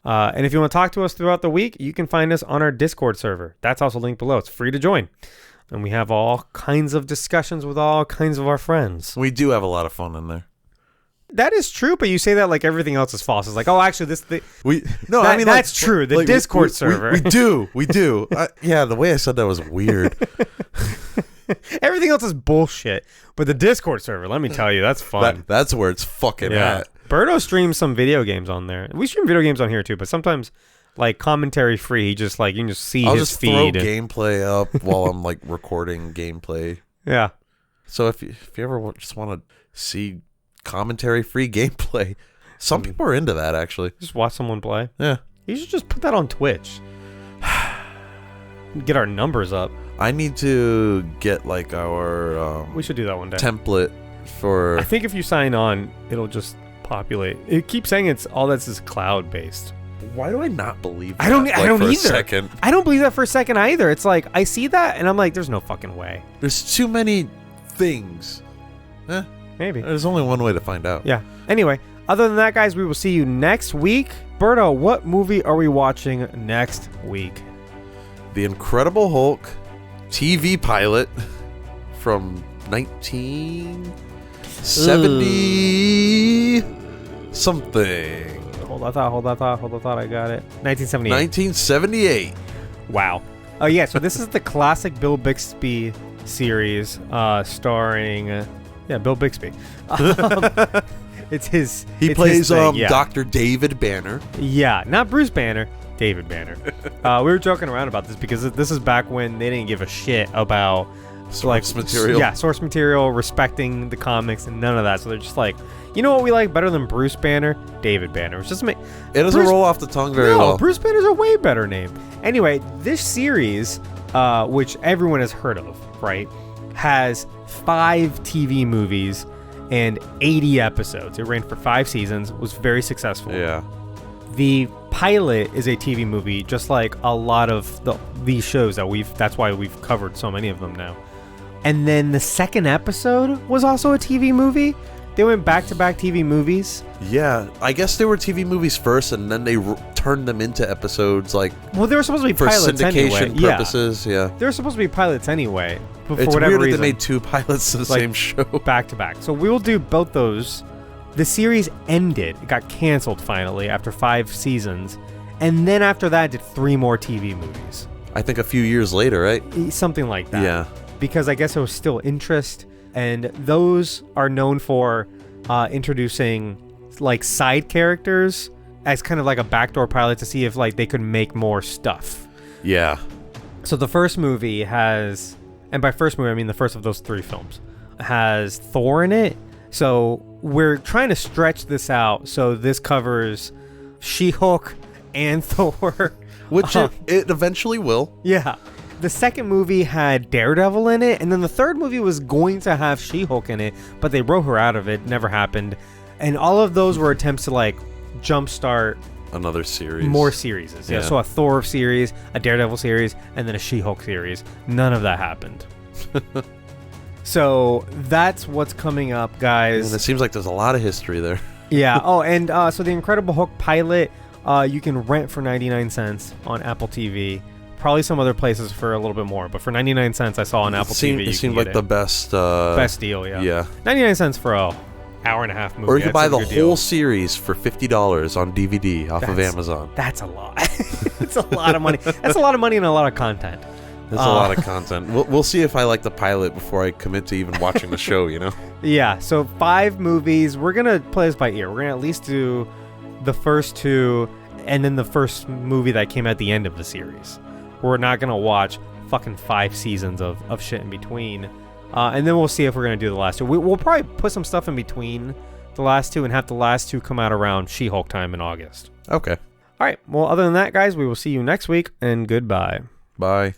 S2: And if you want to talk to us throughout the week, you can find us on our Discord server. That's also linked below. It's free to join. And we have all kinds of discussions with all kinds of our friends.
S1: We do have a lot of fun in there.
S2: That is true, but you say that like everything else is false. It's like, oh, actually,
S1: I mean
S2: that's true. The Discord server.
S1: We do. Yeah, the way I said that was weird.
S2: Everything else is bullshit. But the Discord server, let me tell you, that's fun.
S1: That's where it's fucking at.
S2: Birdo streams some video games on there. We stream video games on here too, but sometimes like commentary free. He just like you can just see
S1: I'll
S2: his
S1: just
S2: feed.
S1: throw gameplay up while I'm like recording gameplay.
S2: Yeah.
S1: So if you ever just want to see commentary free gameplay, some people are into that actually.
S2: Just watch someone play.
S1: Yeah.
S2: You should just put that on Twitch. Get our numbers up.
S1: I need to get like our
S2: We should do that one day.
S1: template for.
S2: I think if you sign on, it'll just populate. It keeps saying it's all that's is cloud based.
S1: Why do I not believe that?
S2: I don't
S1: for
S2: either.
S1: A second.
S2: I don't believe that for a second either. It's like I see that and I'm like, there's no fucking way.
S1: There's too many things.
S2: Maybe.
S1: There's only one way to find out.
S2: Yeah. Anyway, other than that, guys, we will see you next week. Berto, what movie are we watching next week?
S1: The Incredible Hulk TV pilot from 1970 something.
S2: Hold that thought. I got it. 1978.
S1: 1978.
S2: Wow. Oh, yeah. So this is the classic Bill Bixby series starring... Bill Bixby. It's his...
S1: He
S2: it's
S1: plays
S2: his thing,
S1: Dr. David Banner.
S2: Yeah, not Bruce Banner. David Banner. We were joking around about this because this is back when they didn't give a shit about...
S1: Source material.
S2: Yeah, source material, respecting the comics, and none of that. So they're just like, you know what we like better than Bruce Banner? David Banner. It doesn't
S1: doesn't roll off the tongue very well.
S2: Bruce Banner's a way better name. Anyway, this series, which everyone has heard of, right, has 5 TV movies and 80 episodes. It ran for 5 seasons, was very successful.
S1: Yeah.
S2: The pilot is a TV movie, just like a lot of these shows that's why we've covered so many of them now. And then the second episode was also a TV movie. They went back-to-back TV movies.
S1: Yeah, I guess they were TV movies first, and then they turned them into episodes, like...
S2: Well, they were supposed to be
S1: for
S2: pilots anyway.
S1: syndication purposes, yeah.
S2: They were supposed to be pilots anyway, but
S1: It's
S2: for whatever
S1: weird
S2: reason,
S1: that they made 2 pilots of the same show.
S2: back-to-back. So we will do both those. The series ended. It got canceled finally after 5 seasons. And then after that, did 3 more TV movies.
S1: I think a few years later, right?
S2: Something like that.
S1: Yeah.
S2: Because I guess there was still interest, and those are known for introducing like side characters as kind of like a backdoor pilot to see if like they could make more stuff.
S1: Yeah.
S2: So the first movie has, and by first movie I mean the first of those 3 films, has Thor in it. So we're trying to stretch this out. So this covers She-Hulk and Thor.
S1: Which it eventually will.
S2: Yeah. The second movie had Daredevil in it, and then the third movie was going to have She-Hulk in it, but they wrote her out of it. Never happened. And all of those were attempts to like jumpstart
S1: another series.
S2: More series. Yeah. So a Thor series, a Daredevil series, and then a She-Hulk series. None of that happened. So that's what's coming up, guys.
S1: And it seems like there's a lot of history there.
S2: Yeah. Oh, and so the Incredible Hulk pilot, you can rent for 99 cents on Apple TV. Probably some other places for a little bit more, but for 99 cents I saw on Apple TV.
S1: It seemed like the best
S2: deal, yeah.
S1: Yeah.
S2: 99 cents for a hour and a half movie.
S1: Or you can buy the whole
S2: deal.
S1: series for $50 on DVD off of Amazon.
S2: That's a lot. It's a lot of money. That's a lot of money and a lot of content.
S1: There's a lot of content. We'll see if I like the pilot before I commit to even watching the show, you know?
S2: Yeah, so 5 movies. We're going to play this by ear. We're going to at least do the first 2 and then the first movie that came at the end of the series. We're not going to watch fucking 5 seasons of shit in between. And then we'll see if we're going to do the last 2. We'll probably put some stuff in between the last 2 and have the last 2 come out around She-Hulk time in August.
S1: Okay.
S2: All right. Well, other than that, guys, we will see you next week, and goodbye.
S1: Bye.